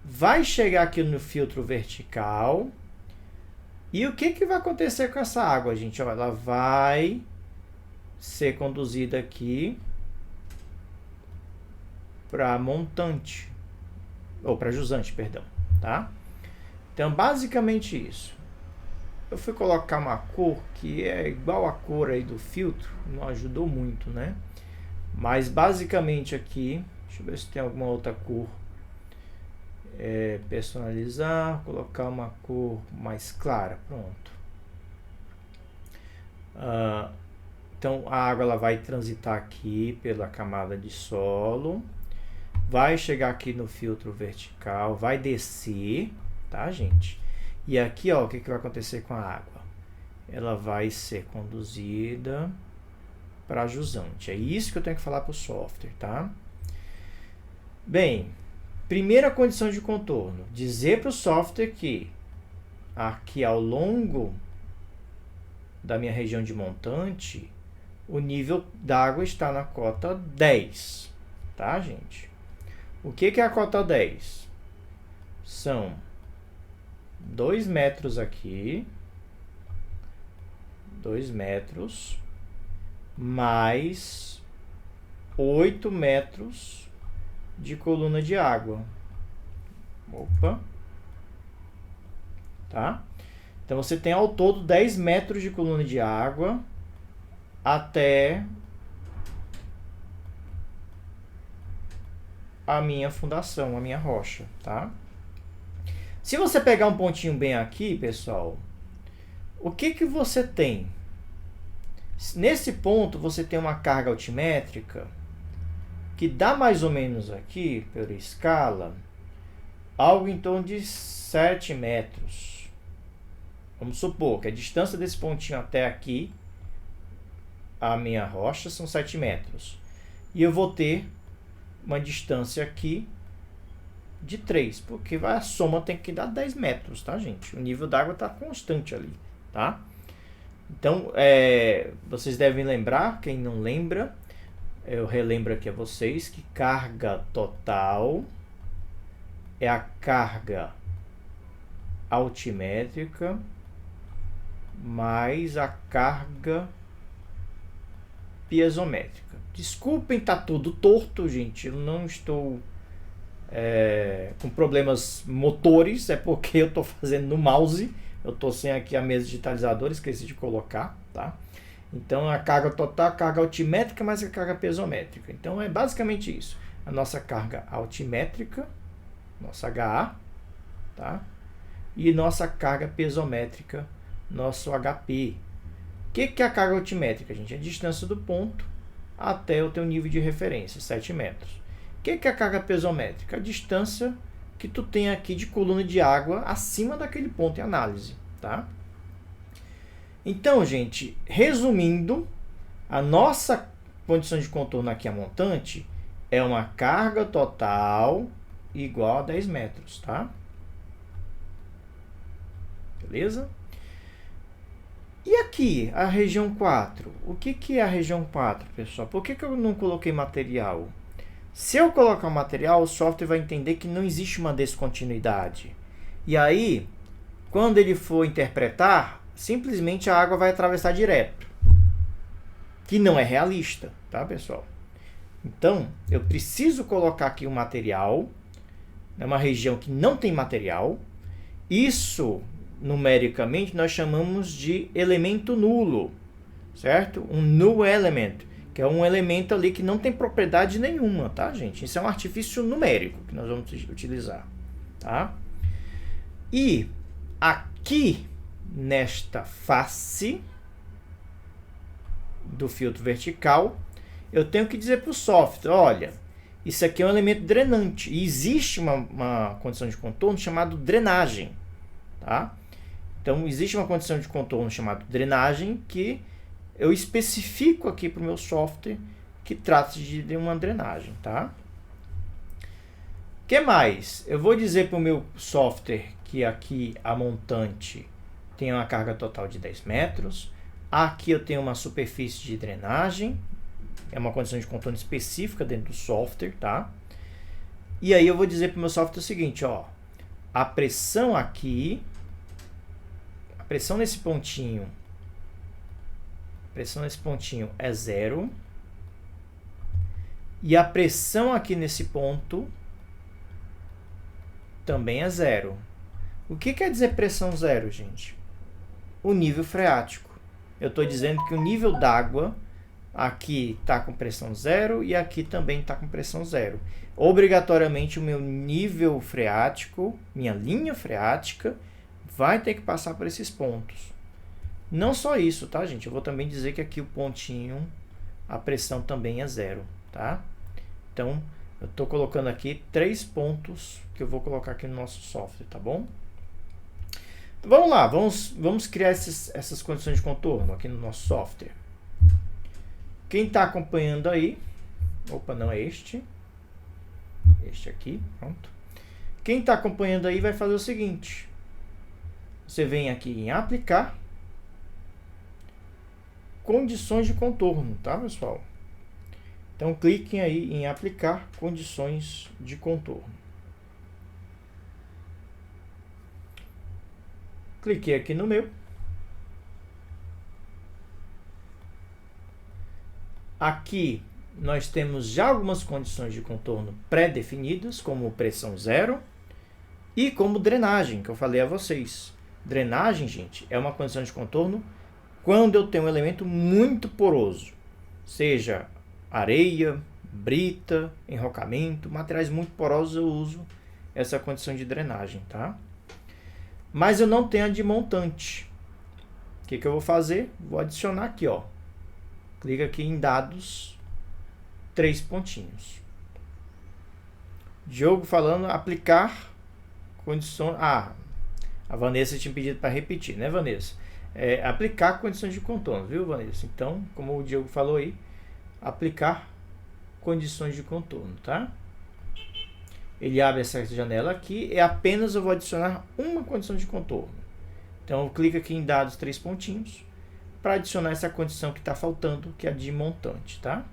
vai chegar aqui no filtro vertical. E o que vai acontecer com essa água, gente? Ó, ela vai ser conduzida aqui para montante, ou para jusante, perdão, tá? Então, basicamente isso. Eu fui colocar uma cor que é igual a cor aí do filtro, não ajudou muito, né? Mas basicamente aqui, deixa eu ver se tem alguma outra cor. Personalizar, colocar uma cor mais clara, pronto. Então a água ela vai transitar aqui pela camada de solo, vai chegar aqui no filtro vertical, vai descer, tá, gente? E aqui, ó, o que vai acontecer com a água? Ela vai ser conduzida para jusante. É isso que eu tenho que falar para o software, tá? Bem, primeira condição de contorno, dizer para o software que aqui ao longo da minha região de montante, o nível d'água está na cota 10, tá, gente? O que é a cota 10? São 2 metros aqui, 2 metros, mais 8 metros de coluna de água. Opa! Tá? Então, você tem ao todo 10 metros de coluna de água até a minha fundação, a minha rocha, tá? Se você pegar um pontinho bem aqui, pessoal, o que você tem? Nesse ponto, você tem uma carga altimétrica que dá mais ou menos aqui, pela escala, algo em torno de 7 metros. Vamos supor que a distância desse pontinho até aqui, a minha rocha, são 7 metros. E eu vou ter uma distância aqui de 3, porque a soma tem que dar 10 metros, tá, gente? O nível d'água está constante ali, tá? Então, vocês devem lembrar, quem não lembra, eu relembro aqui a vocês que carga total é a carga altimétrica mais a carga piezométrica. Desculpem, tá tudo torto, gente. Eu não estou com problemas motores, é porque eu estou fazendo no mouse. Eu estou sem aqui a mesa digitalizadora, esqueci de colocar, tá? Então, a carga total, a carga altimétrica mais a carga piezométrica. Então, é basicamente isso. A nossa carga altimétrica, nossa HA, tá? E nossa carga piezométrica, nosso HP. O que é a carga altimétrica, gente? É a distância do ponto até o teu nível de referência, 7 metros. O que é a carga piezométrica? A distância que tu tem aqui de coluna de água acima daquele ponto em análise, tá? Então, gente, resumindo, a nossa condição de contorno aqui, a montante, é uma carga total igual a 10 metros, tá? Beleza? E aqui, a região 4? O que é a região 4, pessoal? Por que eu não coloquei material? Se eu colocar o material, o software vai entender que não existe uma descontinuidade. E aí, quando ele for interpretar, simplesmente a água vai atravessar direto. Que não é realista, tá, pessoal? Então, eu preciso colocar aqui o material, numa região que não tem material. Isso, numericamente, nós chamamos de elemento nulo, certo? Um null element, que é um elemento ali que não tem propriedade nenhuma, tá, gente? Isso é um artifício numérico que nós vamos utilizar, tá? E aqui, nesta face do filtro vertical, eu tenho que dizer para o software, olha, isso aqui é um elemento drenante. E existe uma condição de contorno chamada drenagem, tá? Então, existe uma condição de contorno chamada drenagem que eu especifico aqui para o meu software que trata-se de uma drenagem, tá? O que mais? Eu vou dizer para o meu software que aqui a montante tem uma carga total de 10 metros. Aqui eu tenho uma superfície de drenagem. É uma condição de contorno específica dentro do software, tá? E aí eu vou dizer para o meu software o seguinte, ó. A pressão aqui, a pressão nesse pontinho é 0. E a pressão aqui nesse ponto também é 0. O que quer dizer pressão 0, gente? O nível freático. Eu estou dizendo que o nível d'água aqui está com pressão 0 e aqui também está com pressão 0. Obrigatoriamente o meu nível freático, minha linha freática, vai ter que passar por esses pontos. Não só isso, tá, gente? Eu vou também dizer que aqui o pontinho, a pressão também é 0, tá? Então, Eu estou colocando aqui 3 pontos que eu vou colocar aqui no nosso software, tá bom? Então, vamos lá, vamos criar essas condições de contorno aqui no nosso software. Quem está acompanhando aí, opa, não é este aqui, pronto. Quem está acompanhando aí vai fazer o seguinte, você vem aqui em aplicar, condições de contorno, tá, pessoal? Então, cliquem aí em aplicar condições de contorno. Cliquei aqui no meu. Aqui nós temos já algumas condições de contorno pré-definidas, como pressão zero e como drenagem, que eu falei a vocês. Drenagem, gente, é uma condição de contorno quando eu tenho um elemento muito poroso, seja areia, brita, enrocamento, materiais muito porosos, eu uso essa condição de drenagem, tá? Mas eu não tenho a de montante. O que eu vou fazer? Vou adicionar aqui, ó. Clica aqui em dados, 3 pontinhos. Diogo falando, aplicar condições... Ah, a Vanessa tinha pedido para repetir, né, Vanessa? Aplicar condições de contorno, viu, Vanessa? Então, como o Diogo falou aí, aplicar condições de contorno, tá? Ele abre essa janela aqui e apenas eu vou adicionar uma condição de contorno. Então, eu clico aqui em dados 3 pontinhos para adicionar essa condição que está faltando, que é a de montante, tá?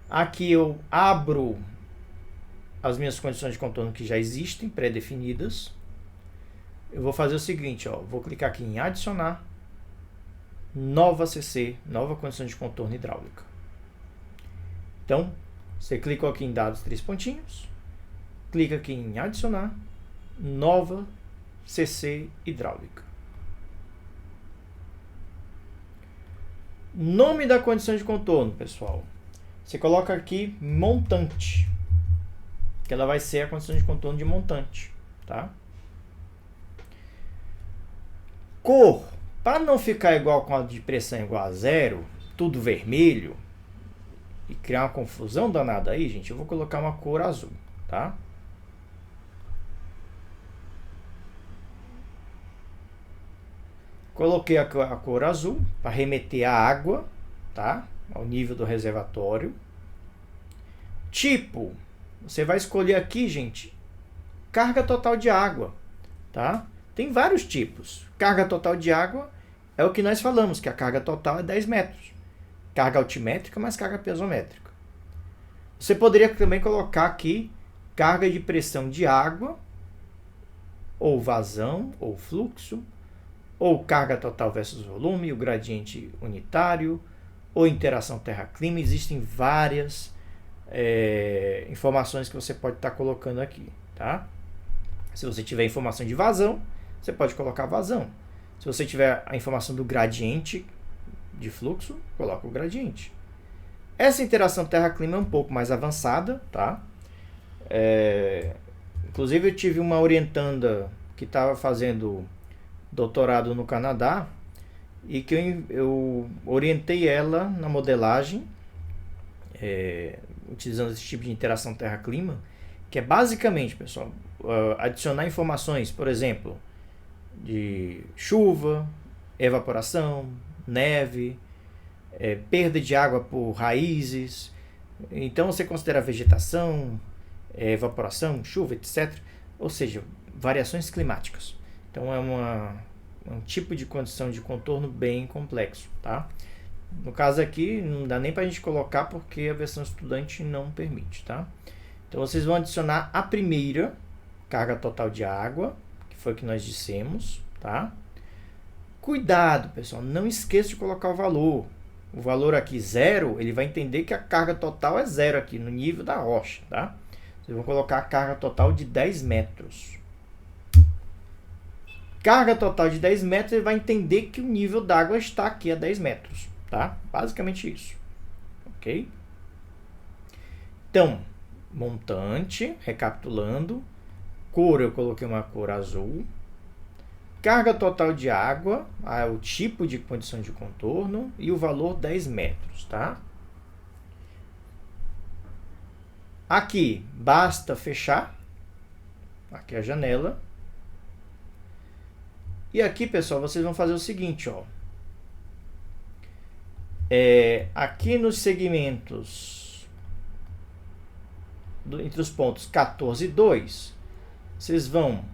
Aqui eu abro as minhas condições de contorno que já existem, pré-definidas. Eu vou fazer o seguinte, ó, vou clicar aqui em adicionar, nova CC, nova condição de contorno hidráulica. Então, você clicou aqui em dados 3 pontinhos, clica aqui em adicionar, nova CC hidráulica. Nome da condição de contorno, pessoal. Você coloca aqui montante, que ela vai ser a condição de contorno de montante, tá? Cor, para não ficar igual com a de pressão igual a zero, tudo vermelho, e criar uma confusão danada aí, gente, eu vou colocar uma cor azul, tá? Coloquei a cor azul para remeter a água, tá? Ao nível do reservatório. Tipo, você vai escolher aqui, gente, carga total de água, tá? Tem vários tipos. Carga total de água é o que nós falamos, que a carga total é 10 metros. Carga altimétrica mais carga piezométrica. Você poderia também colocar aqui carga de pressão de água, ou vazão, ou fluxo, ou carga total versus volume, o gradiente unitário, ou interação terra-clima. Existem várias informações que você pode estar colocando aqui, tá? Se você tiver informação de vazão, você pode colocar vazão. Se você tiver a informação do gradiente de fluxo, coloca o gradiente. Essa interação terra-clima é um pouco mais avançada, tá? Inclusive eu tive uma orientanda que estava fazendo doutorado no Canadá e que eu orientei ela na modelagem, utilizando esse tipo de interação terra-clima, que é basicamente, pessoal, adicionar informações, por exemplo, de chuva, evaporação, neve, perda de água por raízes. Então você considera vegetação, evaporação, chuva, etc. Ou seja, variações climáticas. Então é um tipo de condição de contorno bem complexo, tá? No caso aqui não dá nem para a gente colocar porque a versão estudante não permite, tá? Então vocês vão adicionar a primeira carga total de água, que foi o que nós dissemos, tá? Cuidado, pessoal, não esqueça de colocar o valor. O valor aqui 0, ele vai entender que a carga total é 0 aqui no nível da rocha, tá? Vocês vão colocar a carga total de 10 metros. Carga total de 10 metros, ele vai entender que o nível d'água está aqui a 10 metros, tá? Basicamente isso, ok? Então, montante, recapitulando, cor eu coloquei uma cor azul, carga total de água, o tipo de condição de contorno e o valor 10 metros, tá? Aqui, basta fechar. Aqui a janela. E aqui, pessoal, vocês vão fazer o seguinte, ó. Aqui nos segmentos, entre os pontos 14 e 2, vocês vão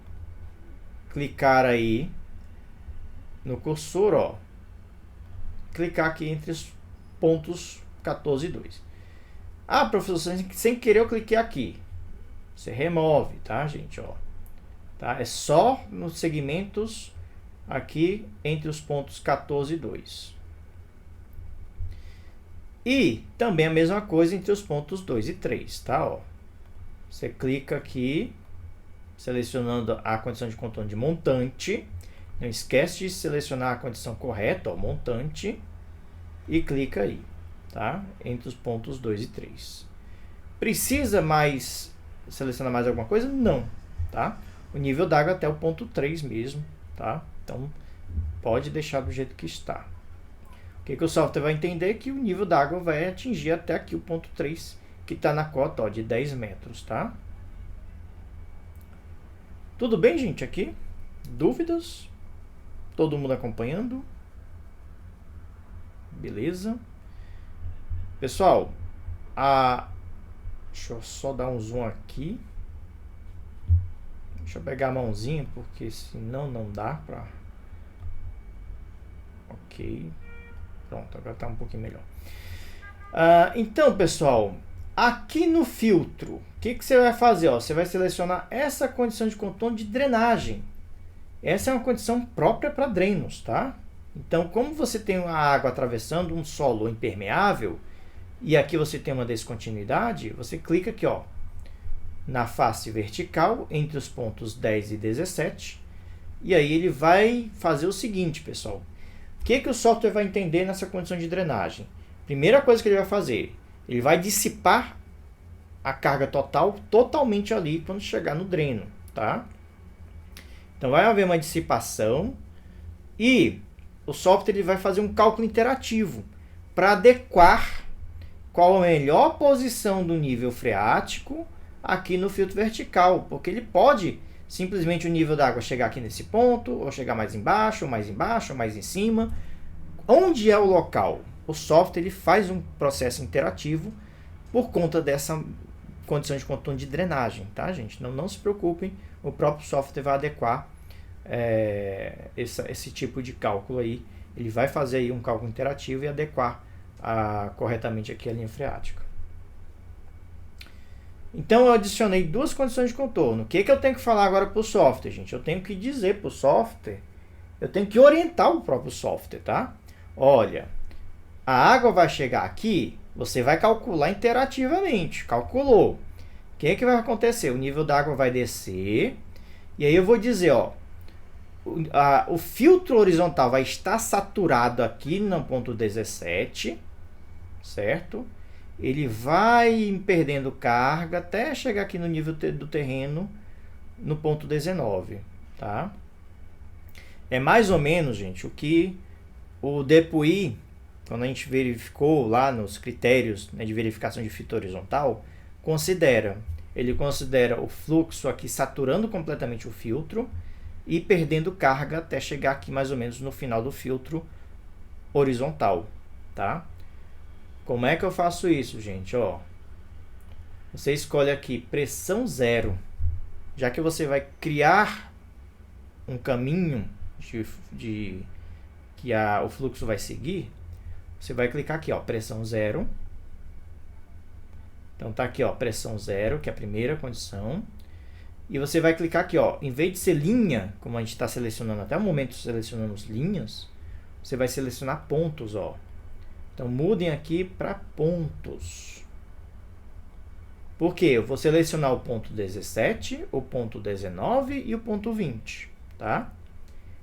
clicar aí no cursor, ó. Clicar aqui entre os pontos 14 e 2. Ah, professor, sem querer eu cliquei aqui. Você remove, tá, gente? Ó. Tá? É só nos segmentos aqui entre os pontos 14 e 2. E também a mesma coisa entre os pontos 2 e 3, tá? Ó. Você clica aqui, selecionando a condição de contorno de montante. Não esquece de selecionar a condição correta, ó, montante, e clica aí, tá? Entre os pontos 2 e 3. Precisa selecionar mais alguma coisa? Não, tá? O nível d'água até o ponto 3 mesmo, tá? Então, pode deixar do jeito que está. O que o software vai entender? Que o nível d'água vai atingir até aqui o ponto 3, que está na cota, ó, de 10 metros, tá? Tudo bem, gente, aqui? Dúvidas? Todo mundo acompanhando? Beleza? Pessoal, deixa eu só dar um zoom aqui. Deixa eu pegar a mãozinha, porque senão não dá pra... Ok. Pronto, agora tá um pouquinho melhor. Então, pessoal, aqui no filtro, o que você vai fazer? Ó, você vai selecionar essa condição de contorno de drenagem. Essa é uma condição própria para drenos, tá? Então, como você tem a água atravessando um solo impermeável, e aqui você tem uma descontinuidade, você clica aqui, ó, na face vertical, entre os pontos 10 e 17, e aí ele vai fazer o seguinte, pessoal. O que o software vai entender nessa condição de drenagem? Primeira coisa que ele vai fazer, ele vai dissipar a carga total totalmente ali quando chegar no dreno, tá? Então vai haver uma dissipação e o software ele vai fazer um cálculo interativo para adequar qual a melhor posição do nível freático aqui no filtro vertical, porque ele pode simplesmente o nível da água chegar aqui nesse ponto, ou chegar mais embaixo, ou mais em cima. Onde é o local? O software ele faz um processo interativo por conta dessa condição de contorno de drenagem, tá, gente? Não se preocupem, o próprio software vai adequar esse tipo de cálculo aí. Ele vai fazer aí um cálculo interativo e adequar corretamente aqui a linha freática. Então eu adicionei duas condições de contorno. O que eu tenho que falar agora para o software, gente? Eu tenho que dizer para o software, eu tenho que orientar o próprio software, tá? Olha, a água vai chegar aqui, você vai calcular interativamente. Calculou. O que vai acontecer? O nível da água vai descer. E aí eu vou dizer, ó, o filtro horizontal vai estar saturado aqui no ponto 17, certo? Ele vai perdendo carga até chegar aqui no nível do terreno, no ponto 19, tá? É mais ou menos, gente, o que o DPI, quando a gente verificou lá nos critérios, né, de verificação de filtro horizontal, considera. Ele considera o fluxo aqui saturando completamente o filtro e perdendo carga até chegar aqui mais ou menos no final do filtro horizontal, tá? Como é que eu faço isso, gente? Ó, você escolhe aqui pressão zero. Já que você vai criar um caminho que o fluxo vai seguir, você vai clicar aqui, ó, pressão zero. Então tá aqui, ó, pressão zero, que é a primeira condição. E você vai clicar aqui, ó, em vez de ser linha, como a gente está selecionando até o momento, selecionamos linhas, você vai selecionar pontos, ó. Então mudem aqui para pontos. Por quê? Eu vou selecionar o ponto 17, o ponto 19 e o ponto 20, tá?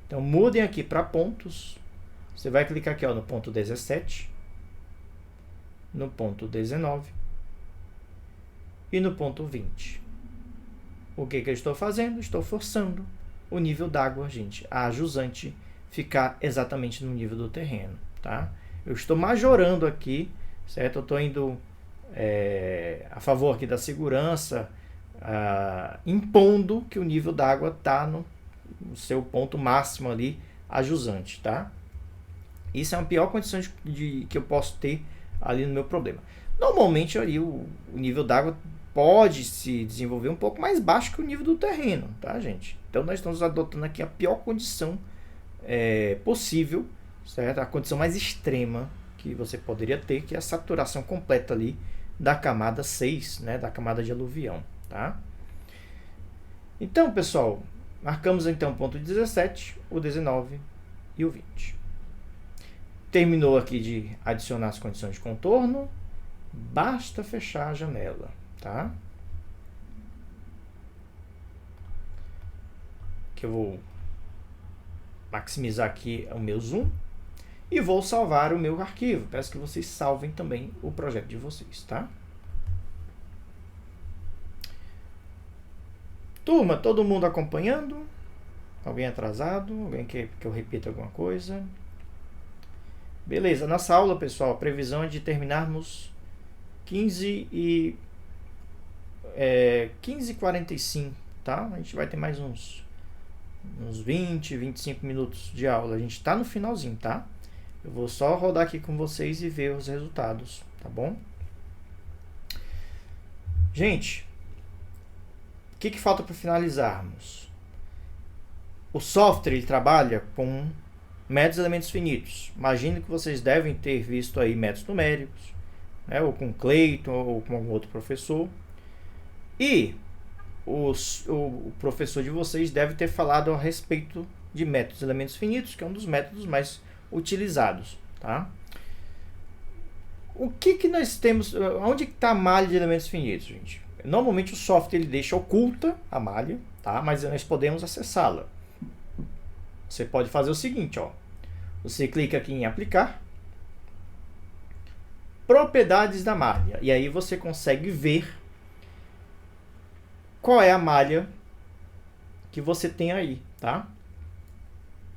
Então mudem aqui para pontos. Você vai clicar aqui, ó, no ponto 17, no ponto 19 e no ponto 20. O que eu estou fazendo? Estou forçando o nível d'água, gente, a jusante ficar exatamente no nível do terreno, tá? Eu estou majorando aqui, certo? Eu estou indo a favor aqui da segurança, impondo que o nível d'água está no seu ponto máximo ali a jusante, tá? Isso é a pior condição que eu posso ter ali no meu problema. Normalmente ali o nível d'água pode se desenvolver um pouco mais baixo que o nível do terreno, tá, gente? Então nós estamos adotando aqui a pior condição possível, certo? A condição mais extrema que você poderia ter, que é a saturação completa ali da camada 6, né, da camada de aluvião, tá? Então, pessoal, marcamos então o ponto 17, o 19 e o 20. Terminou aqui de adicionar as condições de contorno, basta fechar a janela, tá? Que eu vou maximizar aqui o meu zoom e vou salvar o meu arquivo. Peço que vocês salvem também o projeto de vocês, tá? Turma, todo mundo acompanhando? Alguém atrasado? Alguém quer que eu repita alguma coisa? Beleza, nossa aula, pessoal, a previsão é de terminarmos 15h45, tá? A gente vai ter mais uns 20, 25 minutos de aula. A gente tá no finalzinho, tá? Eu vou só rodar aqui com vocês e ver os resultados, tá bom? Gente, o que falta para finalizarmos? O software ele trabalha com métodos de elementos finitos. Imagino que vocês devem ter visto aí métodos numéricos, né, ou com Clayton ou com algum outro professor. E o professor de vocês deve ter falado a respeito de métodos de elementos finitos, que é um dos métodos mais utilizados, tá? O que nós temos? Onde está a malha de elementos finitos, gente? Normalmente o software ele deixa oculta a malha, tá? Mas nós podemos acessá-la. Você pode fazer o seguinte, ó. Você clica aqui em aplicar, propriedades da malha, e aí você consegue ver qual é a malha que você tem aí, tá?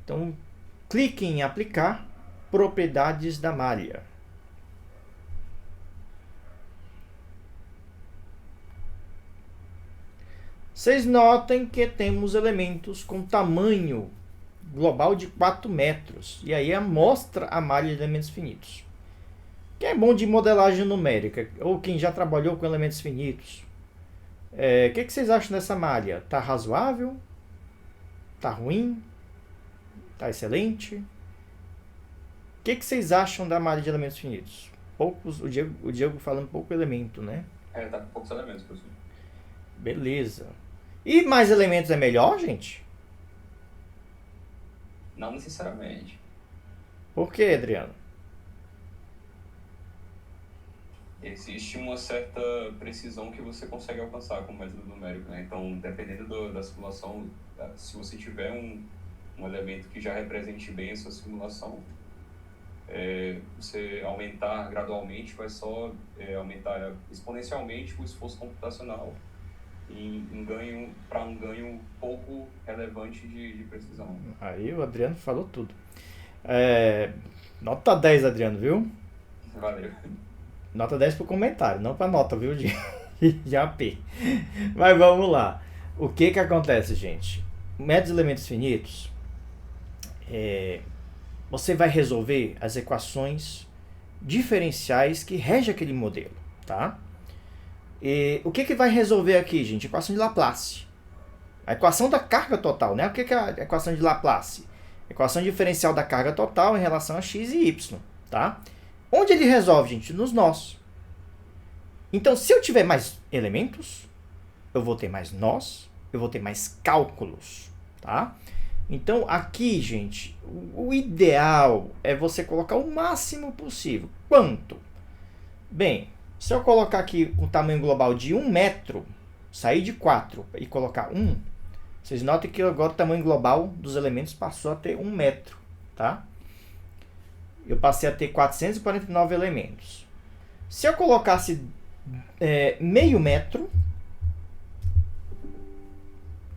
Então, clique em aplicar propriedades da malha. Vocês notem que temos elementos com tamanho global de 4 metros. E aí mostra a malha de elementos finitos. Quem é bom de modelagem numérica, ou quem já trabalhou com elementos finitos, o que vocês acham dessa malha? Tá razoável? Tá ruim? Tá excelente? O que vocês acham da malha de elementos finitos? Poucos, o Diego falando pouco elemento, né? Tá com poucos elementos, professor. Beleza. E mais elementos é melhor, gente? Não necessariamente. Por que, Adriano? Existe uma certa precisão que você consegue alcançar com o método numérico, né? Então, dependendo da simulação, se você tiver um elemento que já represente bem essa simulação, você aumentar gradualmente vai só aumentar exponencialmente o esforço computacional para um ganho pouco relevante de precisão. Aí o Adriano falou tudo. Nota 10, Adriano, viu? Valeu. Nota 10 pro comentário, não pra nota, viu? De AP. Mas vamos lá. O que acontece, gente? Métodos de elementos finitos, você vai resolver as equações diferenciais que regem aquele modelo, tá? E o que vai resolver aqui, gente? Equação de Laplace. A equação da carga total, né? O que é a equação de Laplace? Equação diferencial da carga total em relação a x e y, tá? Onde ele resolve, gente? Nos nós. Então, se eu tiver mais elementos, eu vou ter mais nós, eu vou ter mais cálculos, tá? Então, aqui, gente, o ideal é você colocar o máximo possível. Quanto? Bem, se eu colocar aqui um tamanho global de 1 metro, sair de 4 e colocar 1, vocês notem que agora o tamanho global dos elementos passou a ter 1 metro, tá? Eu passei a ter 449 elementos. Se eu colocasse meio metro,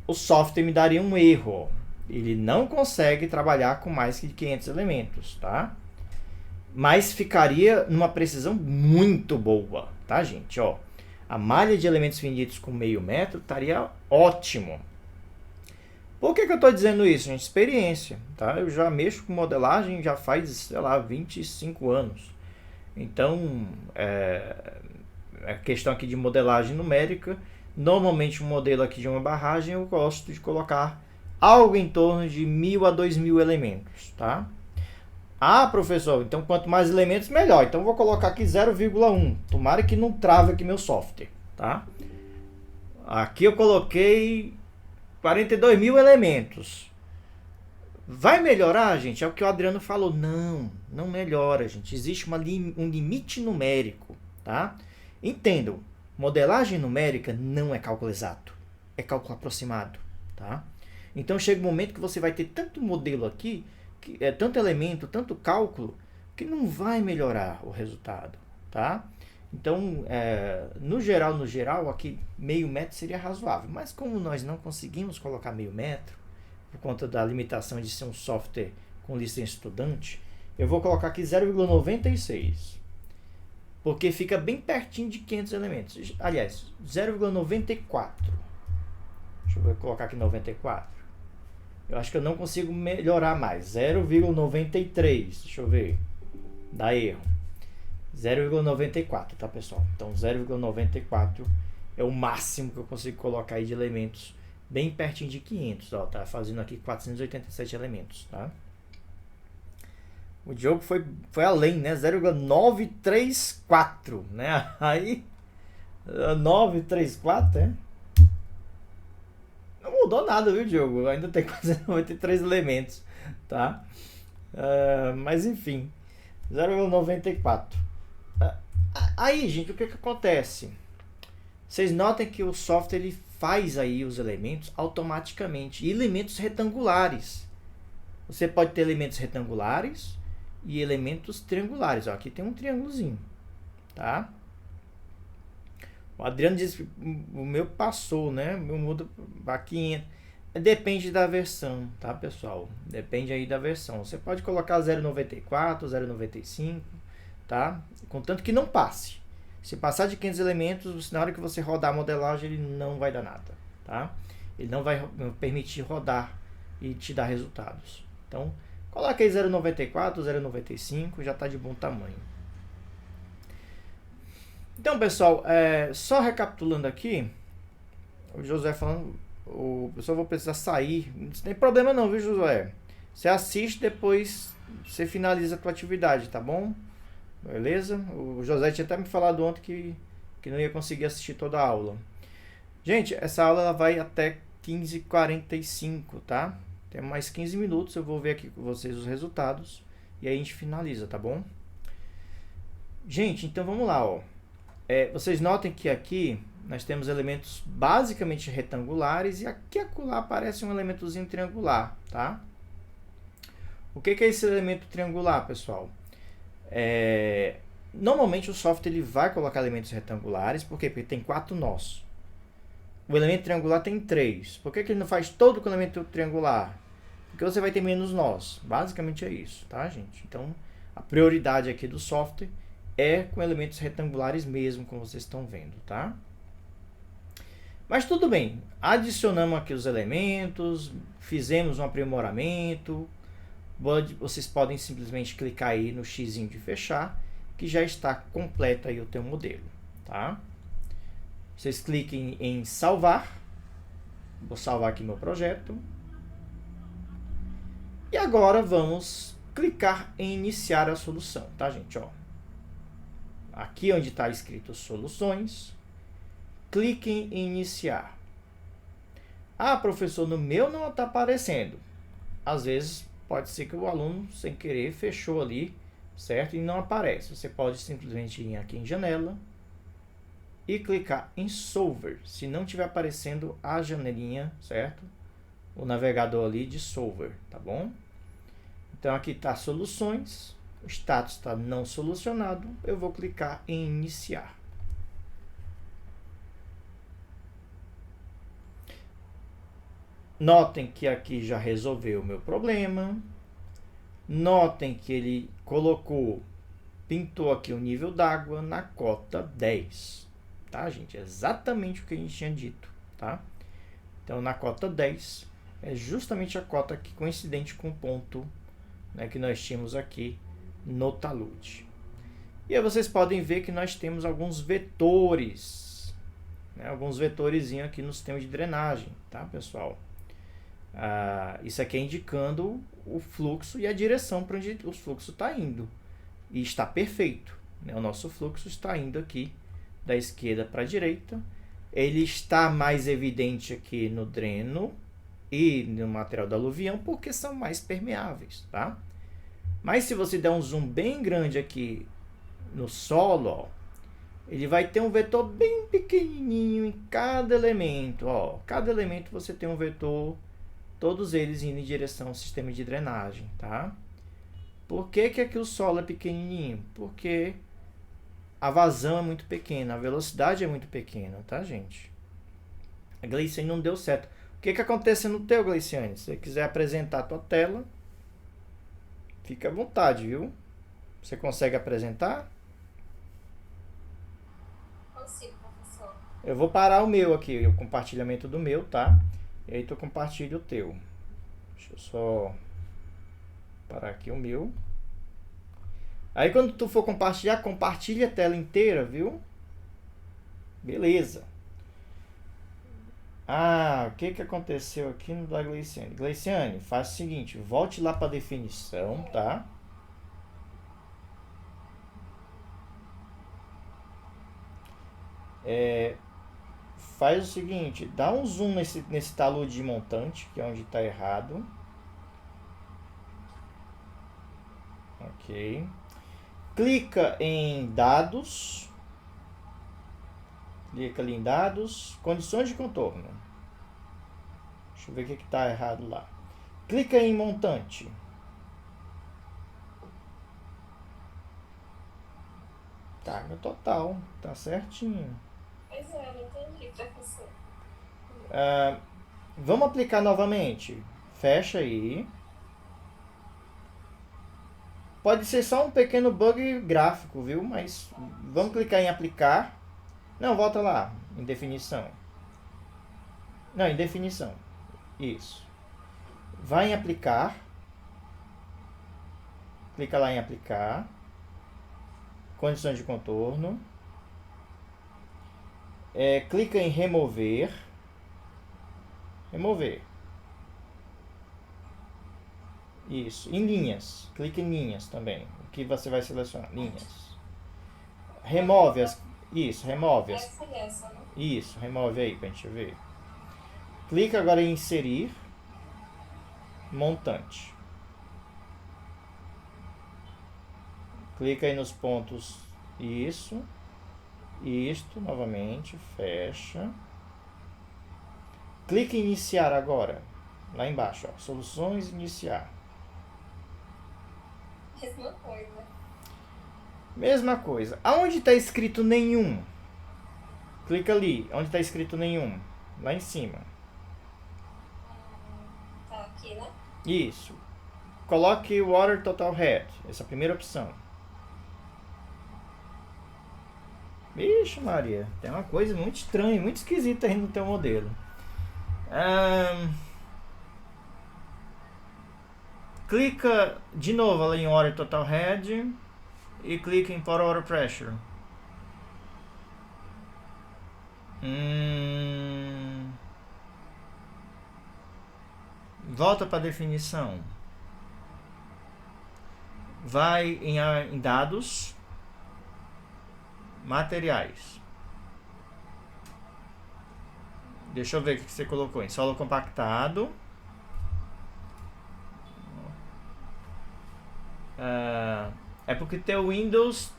o software me daria um erro. Ele não consegue trabalhar com mais que 500 elementos, tá? Mas ficaria numa precisão muito boa, tá, gente? Ó, a malha de elementos finitos com meio metro estaria ótimo. Por que eu estou dizendo isso, gente? Experiência, tá? Eu já mexo com modelagem já faz, sei lá, 25 anos. Então, a questão aqui de modelagem numérica, normalmente um modelo aqui de uma barragem eu gosto de colocar algo em torno de 1.000 a 2.000 elementos, tá? Ah, professor, então quanto mais elementos, melhor. Então, eu vou colocar aqui 0,1. Tomara que não trave aqui meu software, tá? Aqui eu coloquei 42.000 elementos. Vai melhorar, gente? É o que o Adriano falou. Não, não melhora, gente. Existe um limite numérico, tá? Entendam, modelagem numérica não é cálculo exato. É cálculo aproximado, tá? Então, chega um momento que você vai ter tanto modelo aqui, tanto elemento, tanto cálculo, que não vai melhorar o resultado, tá? Então, no geral, aqui meio metro seria razoável. Mas como nós não conseguimos colocar meio metro, por conta da limitação de ser um software com licença estudante, eu vou colocar aqui 0,96. Porque fica bem pertinho de 500 elementos. Aliás, 0,94. Deixa eu colocar aqui 94. Eu acho que eu não consigo melhorar mais. 0,93. Deixa eu ver. Dá erro. 0,94, tá, pessoal? Então, 0,94 é o máximo que eu consigo colocar aí de elementos, bem pertinho de 500, ó, tá fazendo aqui 487 elementos, tá? O Diogo foi além, né? 0,934, né? Aí, 934, né? Não mudou nada, viu, Diogo? Ainda tem 493 elementos, tá? Mas, enfim, 0,94. Aí, gente, o que acontece? Vocês notem que o software ele faz aí os elementos automaticamente. E elementos retangulares. Você pode ter elementos retangulares e elementos triangulares. Ó, aqui tem um triângulozinho, tá? O Adriano disse que o meu passou, né? O meu muda para 500. Depende da versão, tá, pessoal? Depende aí da versão. Você pode colocar 0,94, 0,95, tá? Contanto que não passe. Se passar de 500 elementos, na hora que você rodar a modelagem, ele não vai dar nada, tá? Ele não vai permitir rodar e te dar resultados. Então, coloque aí 0,94, 0,95, já está de bom tamanho. Então, pessoal, só recapitulando aqui, o Josué falando, o pessoal vai precisar sair. Não tem problema não, viu, Josué? Você assiste, depois você finaliza a tua atividade, tá bom? Beleza? O José tinha até me falado ontem que não ia conseguir assistir toda a aula. Gente, essa aula ela vai até 15h45, tá? Tem mais 15 minutos, eu vou ver aqui com vocês os resultados e aí a gente finaliza, tá bom? Gente, então vamos lá, ó. Vocês notem que aqui nós temos elementos basicamente retangulares e aqui e acolá aparece um elementozinho triangular, tá? O que é esse elemento triangular, pessoal? Normalmente o software ele vai colocar elementos retangulares, por quê? Porque tem 4 nós. O elemento triangular tem 3. Por que ele não faz todo com o elemento triangular? Porque você vai ter menos nós. Basicamente é isso, tá, gente? Então, a prioridade aqui do software é com elementos retangulares mesmo, como vocês estão vendo, tá? Mas tudo bem. Adicionamos aqui os elementos, fizemos um aprimoramento. Vocês podem simplesmente clicar aí no xizinho de fechar, que já está completo aí o teu modelo, tá? Vocês cliquem em salvar. Vou salvar aqui meu projeto. E agora vamos clicar em iniciar a solução, tá, gente? Ó, aqui onde está escrito soluções, cliquem em iniciar. Ah, professor, no meu não está aparecendo. Às vezes pode ser que o aluno, sem querer, fechou ali, certo? E não aparece. Você pode simplesmente ir aqui em janela e clicar em Solver, se não estiver aparecendo a janelinha, certo? O navegador ali de Solver, tá bom? Então aqui está soluções, o status está não solucionado, eu vou clicar em iniciar. Notem que aqui já resolveu o meu problema. Notem que ele colocou pintou aqui o nível d'água na cota 10. Tá, gente? Exatamente o que a gente tinha dito, tá? Então, na cota 10, é justamente a cota aqui coincidente com o ponto, né, que nós tínhamos aqui no talude. E aí vocês podem ver que nós temos alguns vetores, né, alguns vetorezinhos aqui no sistema de drenagem, tá, pessoal? Isso aqui é indicando o fluxo e a direção para onde o fluxo está indo. E está perfeito, né? O nosso fluxo está indo aqui da esquerda para a direita. Ele está mais evidente aqui no dreno e no material da aluvião porque são mais permeáveis, tá? Mas se você der um zoom bem grande aqui no solo, ó, ele vai ter um vetor bem pequenininho em cada elemento. Ó. Cada elemento você tem um vetor, todos eles indo em direção ao sistema de drenagem, tá? Por que que aqui o solo é pequenininho? Porque a vazão é muito pequena, a velocidade é muito pequena, tá, gente? A Gleiciane não deu certo. O que que acontece no teu, Gleiciane? Se você quiser apresentar a tua tela, fica à vontade, viu? Você consegue apresentar? Consigo, professor. Eu vou parar o meu aqui, o compartilhamento do meu, tá? E aí tu compartilha o teu. Deixa eu só parar aqui o meu. Aí quando tu for compartilhar, compartilha a tela inteira, viu? Beleza. O que que aconteceu aqui no da Gleiciane? Gleiciane, faz o seguinte, volte lá para a definição, tá? Faz o seguinte, dá um zoom nesse talude de montante, que é onde está errado. Ok. Clica em dados. Clica ali em dados. Condições de contorno. Deixa eu ver o que está errado lá. Clica em montante. Carga total. Tá certinho. Pois é, eu não entendi, professor. Vamos aplicar novamente. Fecha aí. Pode ser só um pequeno bug gráfico, viu? Mas vamos clicar em aplicar. Não, volta lá. Em definição. Não, em definição. Isso. Vai em aplicar. Clica lá em aplicar. Condições de contorno. Clica em remover. Remover. Isso. Em linhas. Clica em linhas também. O que você vai selecionar? Linhas. Remove as... Isso, remove as... Essa e essa, né? Isso, remove aí pra gente ver. Clica agora em inserir. Montante. Clica aí nos pontos. Isso. Isto, novamente. Fecha. Clica em iniciar agora. Lá embaixo, ó. Soluções, iniciar. Mesma coisa. Mesma coisa. Aonde está escrito nenhum? Clica ali. Onde está escrito nenhum? Lá em cima. Tá aqui, né? Isso. Coloque Water Total Head. Essa é a primeira opção. Vixe Maria. Tem uma coisa muito estranha, muito esquisita aí no teu modelo. Clica de novo ali em Water Total Head. E clica em Pour Water Pressure. Volta para a definição. Vai em dados. Materiais. Deixa eu ver o que você colocou. Em solo compactado. É porque teu Windows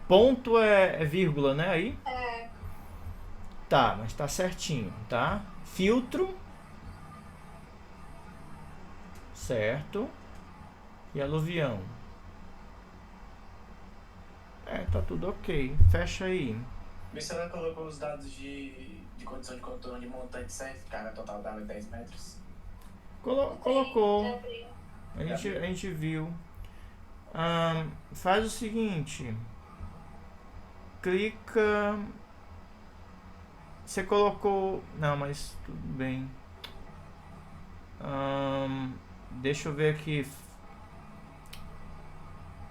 ponto é vírgula, né? Aí? Tá, mas tá certinho, tá? Filtro. Certo. E aluvião. Tá tudo ok. Fecha aí. Vê se ela colocou os dados de condição de contorno de montante certo, carga total dava 10 metros. Colocou. Já abriu. A gente viu. Faz o seguinte. Clica. Você colocou. Não, mas tudo bem. Deixa eu ver aqui.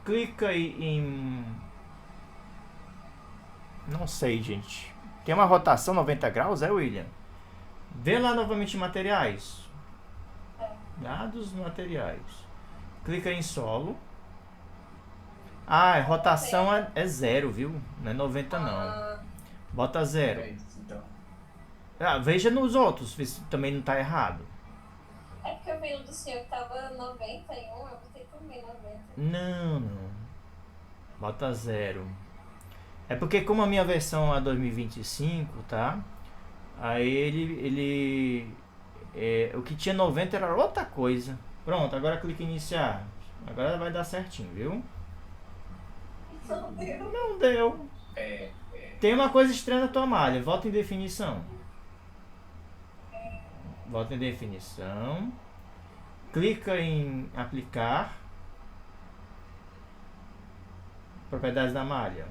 Clica aí em. Não sei, gente. Tem uma rotação 90 graus, é, William? Vê lá novamente materiais. Dados materiais. Clica em solo. Rotação é 0, viu? Não é 90 não. Bota 0. É isso, então. Veja nos outros, vê se também não tá errado. É porque eu vi um do senhor que tava 91, eu botei também 90. Não. Bota 0. É porque como a minha versão é 2025, tá? Aí ele o que tinha 90 era outra coisa. Pronto, agora clica em iniciar. Agora vai dar certinho, viu? Não deu. Tem uma coisa estranha na tua malha. Volta em definição. Volta em definição. Clica em aplicar. Propriedades da malha.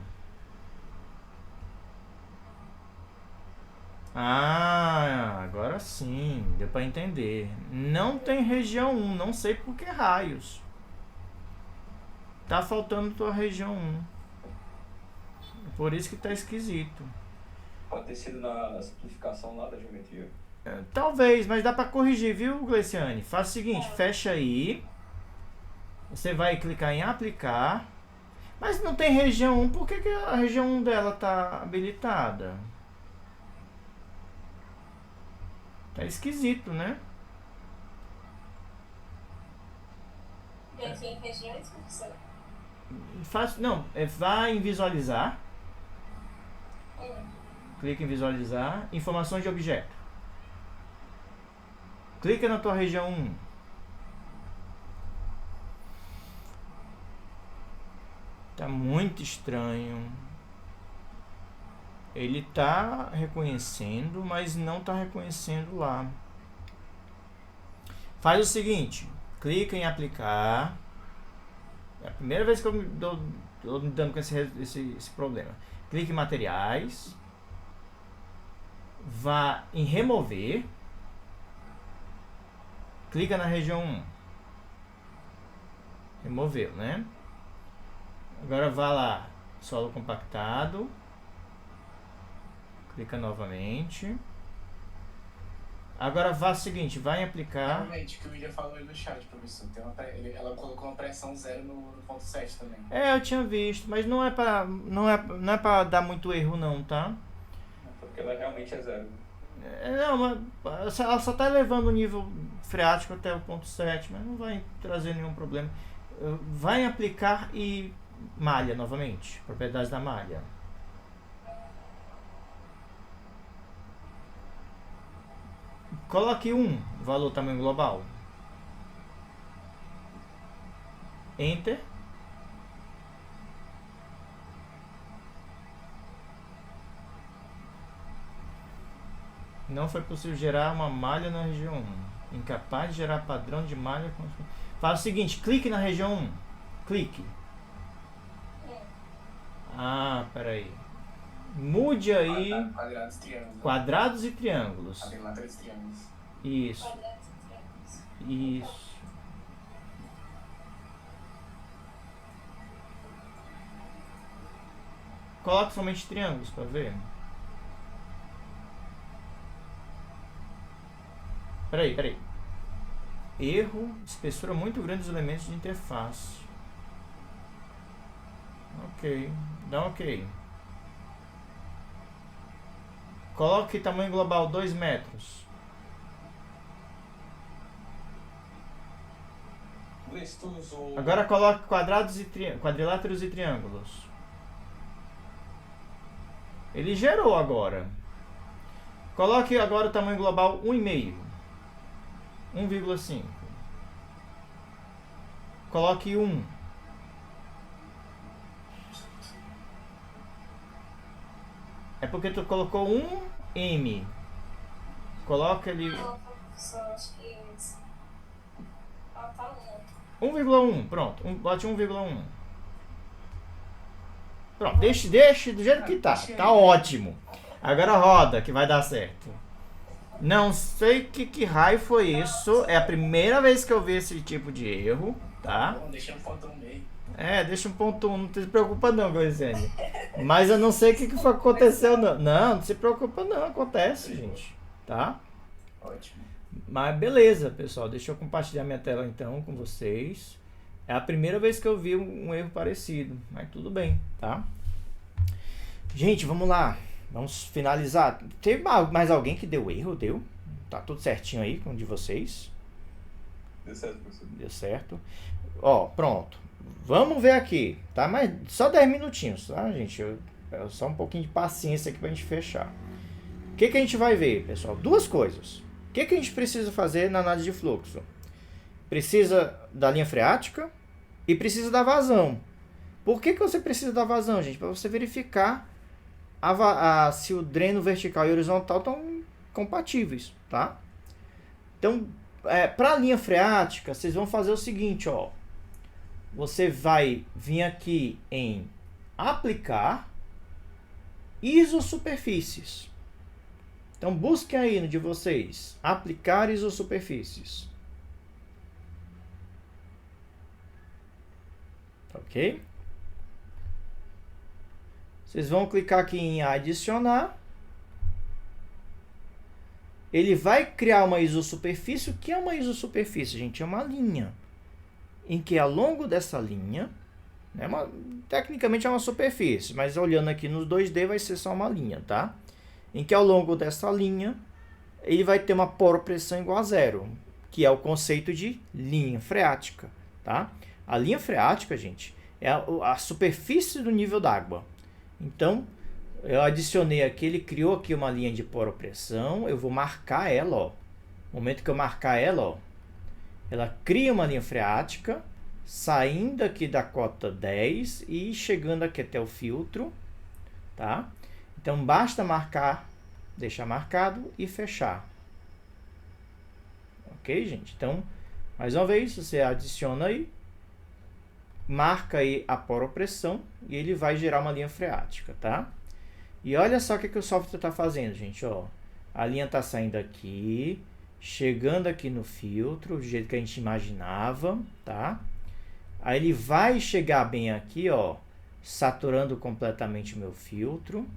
Agora sim. Deu pra entender. Não tem região 1. Não sei por que raios. Tá faltando tua região 1. Por isso que tá esquisito. Pode ter sido na simplificação lá da geometria. Talvez, mas dá pra corrigir, viu, Gleiciane? Faz o seguinte, fecha aí. Você vai clicar em aplicar. Mas não tem região 1, por que a região 1 dela tá habilitada? Tá esquisito, né? E aqui em regiões, professor? Vai em visualizar. Clica em visualizar. Informações de objeto. Clica na tua região 1. Tá muito estranho. Ele tá reconhecendo, mas não tá reconhecendo lá. Faz o seguinte. Clica em aplicar. É a primeira vez que eu tô me dando com esse problema. Clique em materiais. Vá em remover. Clica na região 1. Removeu, né? Agora vá lá. Solo compactado. Clica novamente. Agora vá o seguinte, vai em aplicar. Realmente, o que o William falou aí no chat, professor. Ela colocou uma pressão 0 no ponto 7 também. Eu tinha visto, mas não é pra dar muito erro não, tá? Porque ela realmente é 0. Não, mas ela só tá elevando o nível freático até o ponto 7, mas não vai trazer nenhum problema. Vai em aplicar e malha novamente. Propriedades da malha. Coloque 1, valor tamanho global. Enter. Não foi possível gerar uma malha na região 1. Incapaz de gerar padrão de malha. Faz o seguinte, clique na região 1. Clique. Peraí. Mude aí. Quadrados e triângulos. Quadrados e triângulos. Quadriláteros e triângulos. Isso. Quadrados e triângulos. Isso. Coloque somente triângulos para ver. Peraí. Erro, espessura muito grande dos elementos de interface. Ok, dá ok. Coloque tamanho global 2 metros. Agora coloque quadrados e quadriláteros e triângulos. Ele gerou agora. Coloque agora o tamanho global 1,5. 1,5. Coloque 1. É porque tu colocou 1M. Coloca ele. Não, professor, acho que falta 1,1, pronto. Bote 1,1. Pronto, deixe do jeito que tá. Tá ótimo. Agora roda, que vai dar certo. Não sei que raio foi isso. É a primeira vez que eu vi esse tipo de erro, tá? Bom, deixa um ponto no meio. Deixa um ponto 1. Não se preocupa não, Gliciane. Mas eu não sei o que aconteceu, não. Não se preocupa não. Acontece, gente. Tá? Ótimo. Mas beleza, pessoal. Deixa eu compartilhar minha tela então com vocês. É a primeira vez que eu vi um erro parecido. Mas tudo bem, tá? Gente, vamos lá. Vamos finalizar. Teve mais alguém que deu erro? Deu? Tá tudo certinho aí com o de vocês? Deu certo, professor. Deu certo. Ó, pronto. Vamos ver aqui, tá? Mas só 10 minutinhos, tá, gente? Só um pouquinho de paciência aqui pra gente fechar. O que a gente vai ver, pessoal? Duas coisas. O que a gente precisa fazer na análise de fluxo? Precisa da linha freática e precisa da vazão. Por que você precisa da vazão, gente? Para você verificar se o dreno vertical e horizontal estão compatíveis, tá? Então, para a linha freática, vocês vão fazer o seguinte, ó. Você vai vir aqui em aplicar isosuperfícies. Então, busquem aí no de vocês, aplicar isosuperfícies. Ok? Vocês vão clicar aqui em adicionar. Ele vai criar uma isosuperfície. O que é uma isosuperfície, gente? É uma linha. Em que ao longo dessa linha, tecnicamente é uma superfície, mas olhando aqui no 2D vai ser só uma linha, tá? Em que ao longo dessa linha, ele vai ter uma poropressão igual a zero, que é o conceito de linha freática, tá? A linha freática, gente, é a superfície do nível d'água. Então, eu adicionei aqui, ele criou aqui uma linha de poropressão, eu vou marcar ela, ó. No momento que eu marcar ela, ó, ela cria uma linha freática, saindo aqui da cota 10 e chegando aqui até o filtro, tá? Então, basta marcar, deixar marcado e fechar. Ok, gente? Então, mais uma vez, você adiciona aí, marca aí a poropressão e ele vai gerar uma linha freática, tá? E olha só o que o software está fazendo, gente, ó. A linha está saindo aqui, chegando aqui no filtro, do jeito que a gente imaginava, tá? Aí ele vai chegar bem aqui, ó, saturando completamente o meu filtro.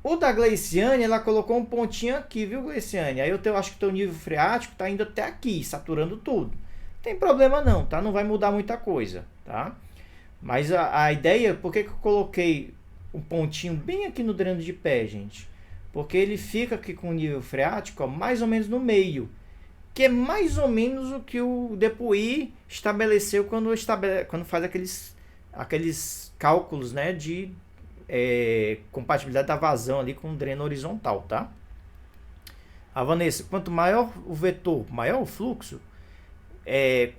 O da Gliciane, ela colocou um pontinho aqui, viu, Gliciane? Aí eu acho que o teu nível freático está indo até aqui, saturando tudo. Não tem problema não, tá? Não vai mudar muita coisa, tá? Mas a ideia, por que eu coloquei um pontinho bem aqui no dreno de pé, gente? Porque ele fica aqui com o nível freático, ó, mais ou menos no meio. Que é mais ou menos o que o Depuy estabeleceu quando faz aqueles cálculos, né, de compatibilidade da vazão ali com o dreno horizontal, tá? A Vanessa, quanto maior o vetor, maior o fluxo,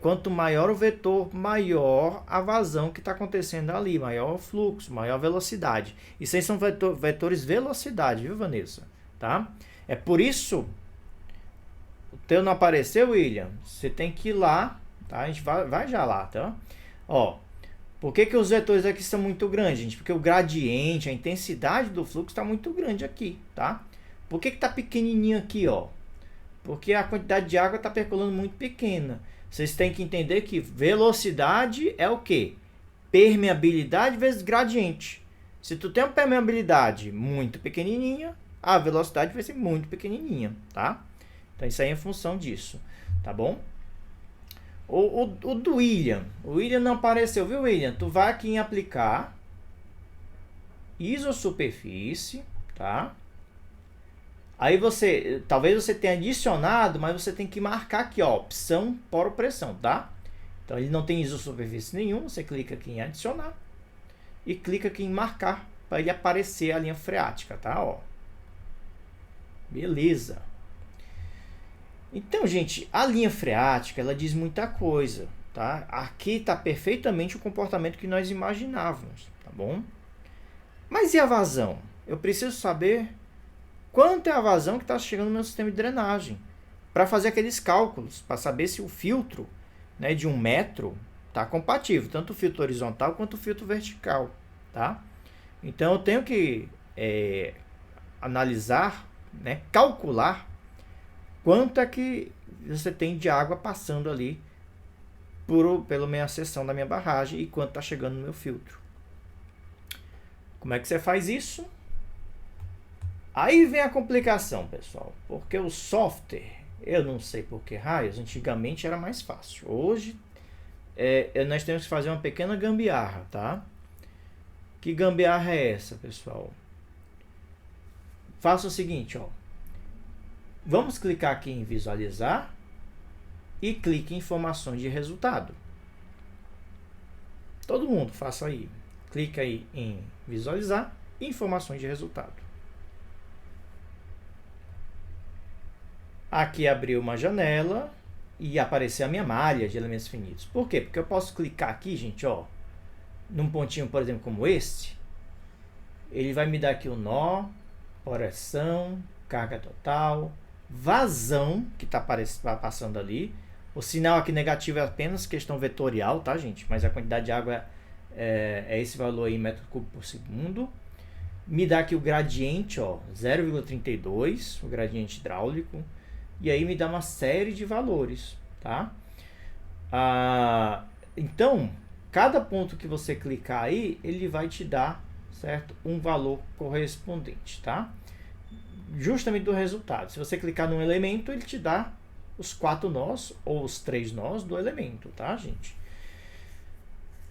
quanto maior o vetor, maior a vazão que está acontecendo ali, maior o fluxo, maior a velocidade. Isso aí são vetores velocidade, viu, Vanessa? Tá? É por isso, o teu não apareceu, William? Você tem que ir lá, tá? A gente vai já lá, tá? Ó, por que os vetores aqui são muito grandes, gente? Porque o gradiente, a intensidade do fluxo está muito grande aqui, tá? Por que está pequenininho aqui, ó? Porque a quantidade de água está percolando muito pequena. Vocês têm que entender que velocidade é o quê? Permeabilidade vezes gradiente. Se tu tem uma permeabilidade muito pequenininha, a velocidade vai ser muito pequenininha, tá? Então isso aí é em função disso, tá bom? O do William. O William não apareceu, viu, William? Tu vai aqui em aplicar isosuperfície, tá? Aí talvez você tenha adicionado, mas você tem que marcar aqui, ó, opção poropressão, tá? Então ele não tem isosuperfície nenhuma, você clica aqui em adicionar e clica aqui em marcar para ele aparecer a linha freática, tá? Ó. Beleza. Então, gente, a linha freática, ela diz muita coisa, tá? Aqui está perfeitamente o comportamento que nós imaginávamos, tá bom? Mas e a vazão? Eu preciso saber quanto é a vazão que está chegando no meu sistema de drenagem para fazer aqueles cálculos, para saber se o filtro, né, de 1 metro, tá compatível, tanto o filtro horizontal quanto o filtro vertical, tá? Então eu tenho que analisar, né, calcular quanto é que você tem de água passando ali pela minha seção da minha barragem e quanto está chegando no meu filtro. Como é que você faz isso? Aí vem a complicação, pessoal, porque o software, eu não sei por que raios, antigamente era mais fácil. Hoje nós temos que fazer uma pequena gambiarra, tá? Que gambiarra é essa, pessoal? Faça o seguinte, ó. Vamos clicar aqui em visualizar e clique em informações de resultado. Todo mundo faça aí. Clica aí em visualizar e informações de resultado. Aqui abriu uma janela e apareceu a minha malha de elementos finitos. Por quê? Porque eu posso clicar aqui, gente, ó, num pontinho, por exemplo, como este. Ele vai me dar aqui o nó, oração, carga total, vazão, que está passando ali. O sinal aqui negativo é apenas questão vetorial, tá, gente? Mas a quantidade de água é esse valor aí em metro cúbico por segundo. Me dá aqui o gradiente, ó, 0,32, o gradiente hidráulico. E aí me dá uma série de valores, tá? Então, cada ponto que você clicar aí, ele vai te dar, certo? Um valor correspondente, tá? Justamente do resultado. Se você clicar num elemento, ele te dá os 4 nós ou os 3 nós do elemento, tá, gente?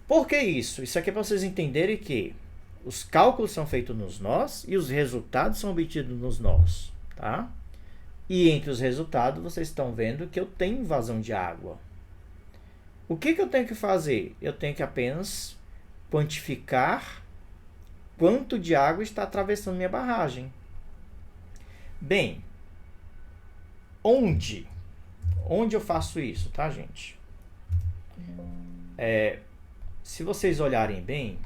Por que isso? Isso aqui é para vocês entenderem que os cálculos são feitos nos nós e os resultados são obtidos nos nós, tá? E entre os resultados, vocês estão vendo que eu tenho vazão de água. O que eu tenho que fazer? Eu tenho que apenas quantificar quanto de água está atravessando minha barragem. Bem, onde eu faço isso, tá, gente? Se vocês olharem bem,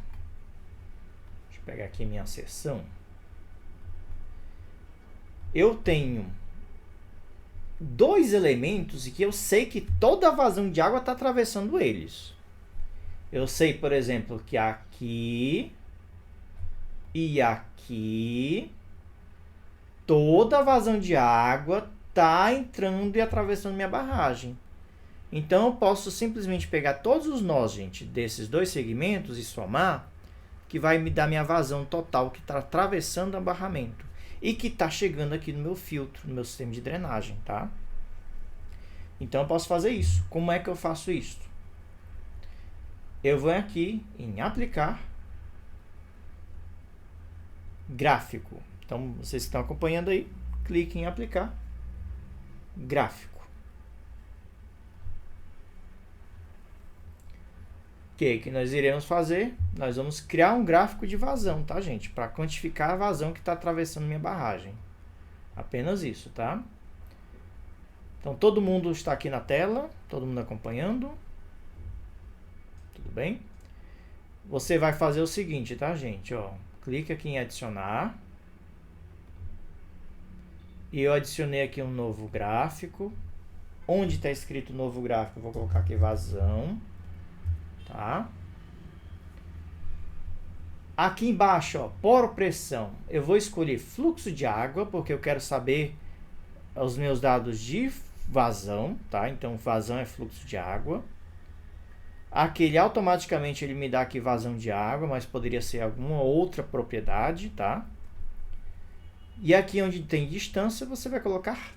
deixa eu pegar aqui minha seção. Eu tenho 2 elementos e que eu sei que toda a vazão de água está atravessando eles. Eu sei, por exemplo, que aqui e aqui toda a vazão de água está entrando e atravessando minha barragem. Então eu posso simplesmente pegar todos os nós, gente, desses 2 segmentos e somar, que vai me dar minha vazão total que está atravessando o barramento e que está chegando aqui no meu filtro, no meu sistema de drenagem, tá? Então eu posso fazer isso. Como é que eu faço isso? Eu vou aqui em aplicar, gráfico. Então vocês estão acompanhando aí, clique em aplicar, gráfico. O que nós iremos fazer? Nós vamos criar um gráfico de vazão, tá, gente? Para quantificar a vazão que está atravessando minha barragem. Apenas isso, tá? Então, todo mundo está aqui na tela, todo mundo acompanhando. Tudo bem? Você vai fazer o seguinte, tá, gente? Ó, clica aqui em adicionar. E eu adicionei aqui um novo gráfico. Onde está escrito novo gráfico, eu vou colocar aqui vazão. Tá? Aqui embaixo, ó, por pressão, eu vou escolher fluxo de água, porque eu quero saber os meus dados de vazão, tá? Então, vazão é fluxo de água. Aqui, ele automaticamente ele me dá aqui vazão de água, mas poderia ser alguma outra propriedade, tá? E aqui onde tem distância, você vai colocar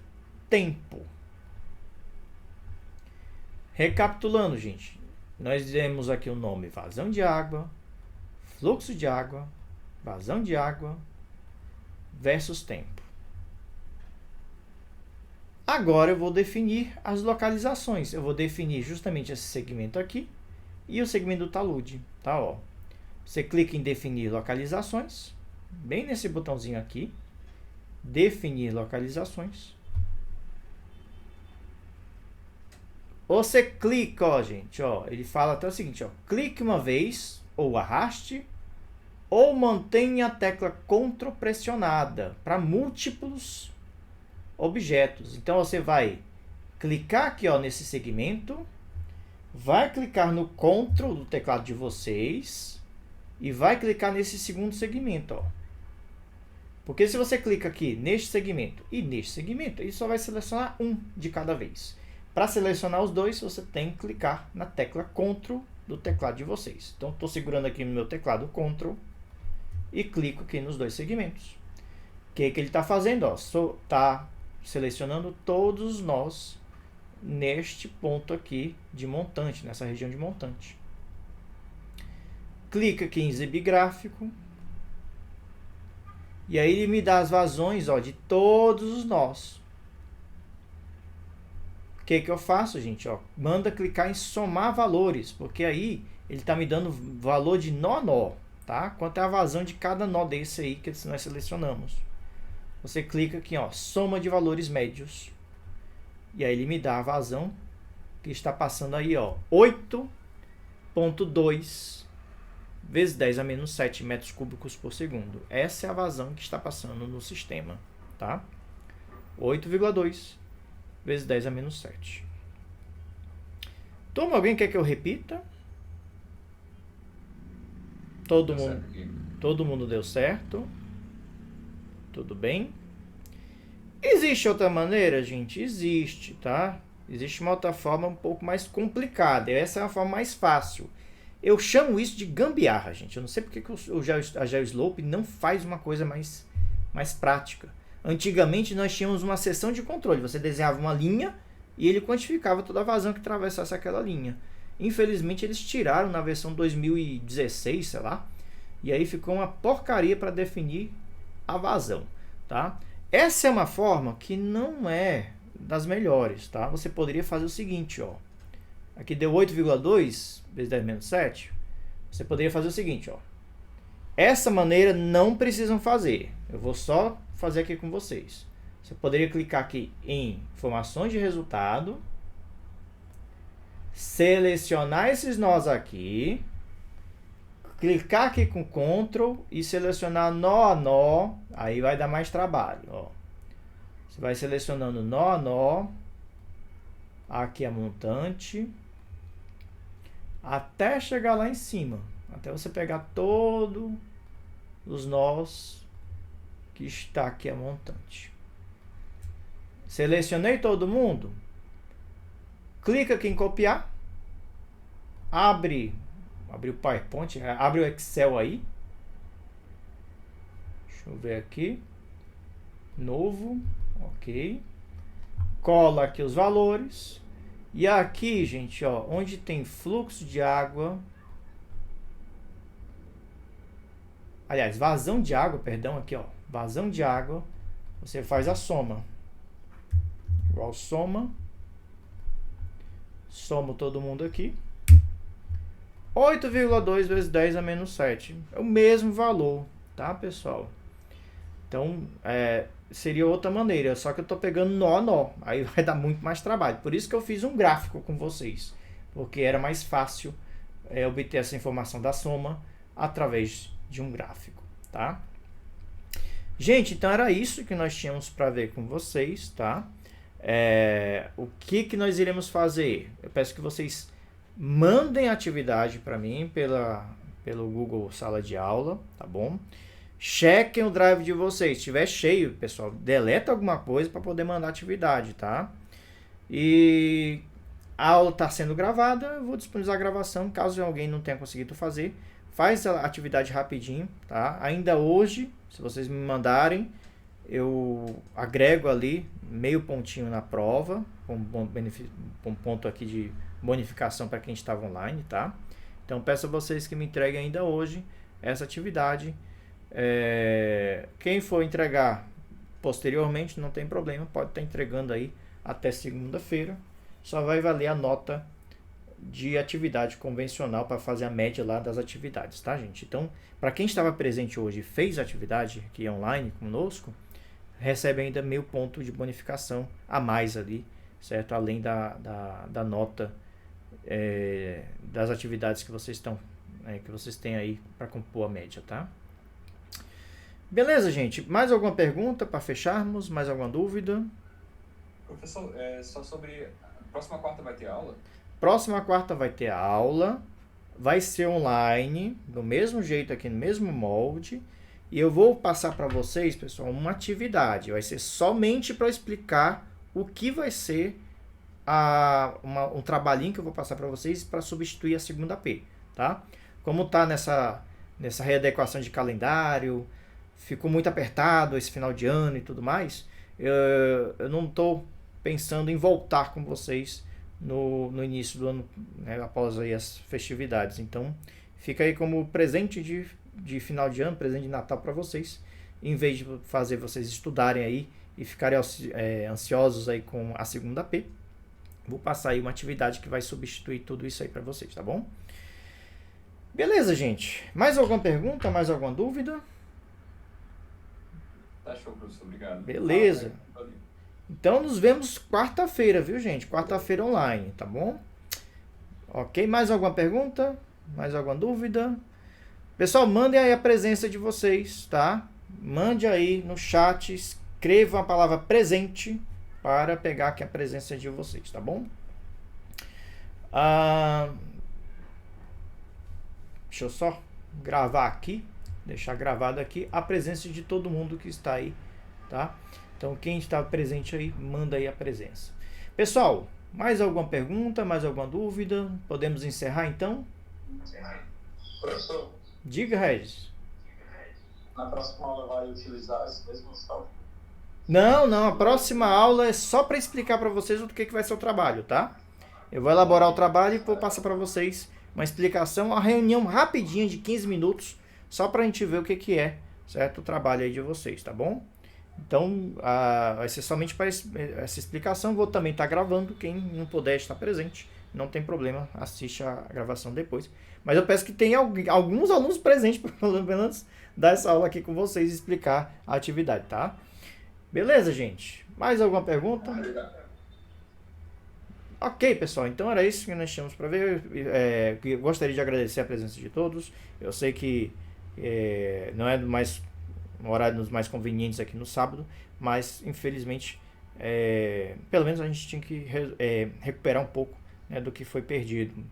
tempo. Recapitulando, gente. Nós temos aqui o nome vazão de água, fluxo de água, vazão de água versus tempo. Agora eu vou definir as localizações. Eu vou definir justamente esse segmento aqui e o segmento do talude. Tá, ó. Você clica em definir localizações, bem nesse botãozinho aqui, definir localizações. Você clica, ó, gente, ó, ele fala até o seguinte, ó, clique uma vez, ou arraste, ou mantenha a tecla Ctrl pressionada para múltiplos objetos. Então, você vai clicar aqui, ó, nesse segmento, vai clicar no Ctrl do teclado de vocês e vai clicar nesse segundo segmento, ó. Porque se você clica aqui neste segmento e neste segmento, ele só vai selecionar um de cada vez. Para selecionar os dois, você tem que clicar na tecla Ctrl do teclado de vocês. Então, estou segurando aqui no meu teclado Ctrl e clico aqui nos dois segmentos. O que ele está fazendo? Está selecionando todos os nós neste ponto aqui de montante, nessa região de montante. Clica aqui em exibir gráfico. E aí ele me dá as vazões, ó, de todos os nós. O que eu faço, gente? Ó, manda clicar em somar valores, porque aí ele está me dando valor de nó a nó, tá? Quanto é a vazão de cada nó desse aí que nós selecionamos. Você clica aqui, ó, soma de valores médios. E aí ele me dá a vazão que está passando aí, ó, 8,2 vezes 10 a menos 7 metros cúbicos por segundo. Essa é a vazão que está passando no sistema, tá? 8,2 vezes 10 a menos 7. Toma, alguém quer que eu repita? Todo mundo deu certo. Tudo bem? Existe outra maneira, gente? Existe, tá? Existe uma outra forma um pouco mais complicada. Essa é a forma mais fácil. Eu chamo isso de gambiarra, gente. Eu não sei porque que a GeoSlope não faz uma coisa mais prática. Antigamente nós tínhamos uma seção de controle. Você desenhava uma linha e ele quantificava toda a vazão que atravessasse aquela linha. Infelizmente eles tiraram na versão 2016, sei lá. E aí ficou uma porcaria para definir a vazão, tá? Essa é uma forma que não é das melhores, tá? Você poderia fazer o seguinte, ó. Aqui deu 8,2 vezes 10 menos 7. Você poderia fazer o seguinte, ó. Essa maneira não precisam fazer. Eu vou só fazer aqui com vocês. Você poderia clicar aqui em informações de resultado. Selecionar esses nós aqui. Clicar aqui com Ctrl e selecionar nó a nó. Aí vai dar mais trabalho, ó. Você vai selecionando nó a nó. Aqui a montante. Até chegar lá em cima. Até você pegar todos os nós que está aqui a montante. Selecionei todo mundo. Clica aqui em copiar. Abre o PowerPoint. Abre o Excel aí. Deixa eu ver aqui. Novo. Ok. Cola aqui os valores. E aqui, gente, ó, onde tem fluxo de água, aliás, vazão de água, perdão, aqui, ó, vazão de água, você faz a soma. Igual soma. Somo todo mundo aqui. 8,2 vezes 10 a menos 7. É o mesmo valor, tá, pessoal? Então, seria outra maneira, só que eu estou pegando nó a nó, aí vai dar muito mais trabalho. Por isso que eu fiz um gráfico com vocês, porque era mais fácil obter essa informação da soma através de um gráfico, tá? Gente, então era isso que nós tínhamos para ver com vocês, tá? O que nós iremos fazer? Eu peço que vocês mandem a atividade para mim pelo Google Sala de Aula, tá bom? Chequem o drive de vocês. Se estiver cheio, pessoal, deleta alguma coisa para poder mandar atividade, tá? E a aula está sendo gravada. Eu vou disponibilizar a gravação. Caso alguém não tenha conseguido fazer, faz a atividade rapidinho, tá? Ainda hoje, se vocês me mandarem, eu agrego ali meio pontinho na prova, com ponto aqui de bonificação para quem estava online, tá? Então, peço a vocês que me entreguem ainda hoje essa atividade. Quem for entregar posteriormente não tem problema, pode estar entregando aí até segunda-feira, só vai valer a nota de atividade convencional para fazer a média lá das atividades, tá, gente? Então, para quem estava presente hoje e fez a atividade aqui online conosco, recebe ainda meio ponto de bonificação a mais ali, certo? Além da nota das atividades que vocês têm aí para compor a média, tá? Beleza, gente? Mais alguma pergunta para fecharmos? Mais alguma dúvida? Professor, só sobre... Próxima quarta vai ter aula? Próxima quarta vai ter aula, vai ser online, do mesmo jeito aqui, no mesmo molde. E eu vou passar para vocês, pessoal, uma atividade. Vai ser somente para explicar o que vai ser um trabalhinho que eu vou passar para vocês para substituir a segunda P, tá? Como tá nessa readequação de calendário, ficou muito apertado esse final de ano e tudo mais, eu não estou pensando em voltar com vocês no início do ano, né, após aí as festividades. Então, fica aí como presente de final de ano, presente de Natal para vocês, em vez de fazer vocês estudarem aí e ficarem ansiosos aí com a segunda P. Vou passar aí uma atividade que vai substituir tudo isso aí para vocês, tá bom? Beleza, gente. Mais alguma pergunta? Mais alguma dúvida? Tá show, professor. Obrigado. Beleza. Então, nos vemos quarta-feira, viu, gente? Quarta-feira online, tá bom? Ok, mais alguma pergunta? Mais alguma dúvida? Pessoal, mandem aí a presença de vocês, tá? Mande aí no chat, escreva a palavra presente para pegar aqui a presença de vocês, tá bom? Deixa eu só gravar aqui, deixar gravado aqui a presença de todo mundo que está aí, tá? Então, quem está presente aí, manda aí a presença. Pessoal, mais alguma pergunta, mais alguma dúvida? Podemos encerrar então? Professor, Diga, Regis. na próxima aula vai utilizar esse mesmo salto? Não, a próxima aula é só para explicar para vocês o que vai ser o trabalho, tá? Eu vou elaborar o trabalho e vou passar para vocês uma explicação, uma reunião rapidinha de 15 minutos, só para a gente ver o que é, certo? O trabalho aí de vocês, tá bom? Então, vai ser somente para essa explicação. Vou também estar gravando, quem não puder estar presente, não tem problema, assiste a gravação depois. Mas eu peço que tenha alguns alunos presentes para pelo menos dar essa aula aqui com vocês e explicar a atividade, tá? Beleza, gente? Mais alguma pergunta? Ok, pessoal. Então era isso que nós tínhamos para ver. Eu gostaria de agradecer a presença de todos. Eu sei que não é um horário dos mais convenientes aqui no sábado, mas infelizmente, pelo menos a gente tinha que recuperar um pouco, né, do que foi perdido.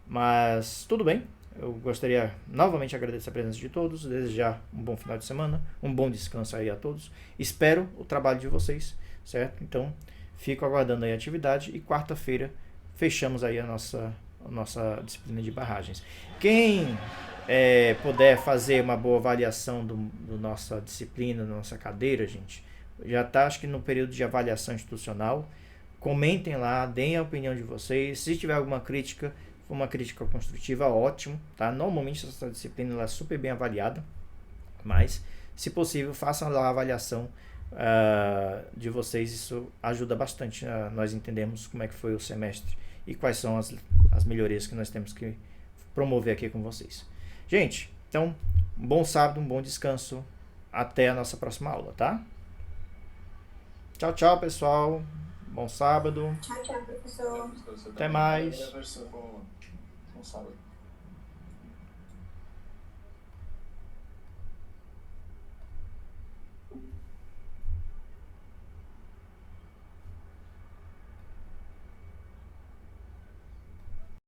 Mas tudo bem. Eu gostaria novamente de agradecer a presença de todos, desejar um bom final de semana, um bom descanso aí a todos. Espero o trabalho de vocês, certo? Então, fico aguardando aí a atividade e quarta-feira fechamos aí a nossa disciplina de barragens. Quem puder fazer uma boa avaliação do nossa disciplina, da nossa cadeira, gente, já está, acho que no período de avaliação institucional. Comentem lá, deem a opinião de vocês. Se tiver alguma crítica, for uma crítica construtiva, ótimo, tá? Normalmente essa disciplina ela é super bem avaliada, mas, se possível, façam lá a avaliação de vocês. Isso ajuda bastante a nós entendermos como é que foi o semestre e quais são as melhorias que nós temos que promover aqui com vocês. Gente, então, um bom sábado, um bom descanso. Até a nossa próxima aula, tá? Tchau, tchau, pessoal. Bom sábado. Tchau, professor. Até mais. Bom sábado.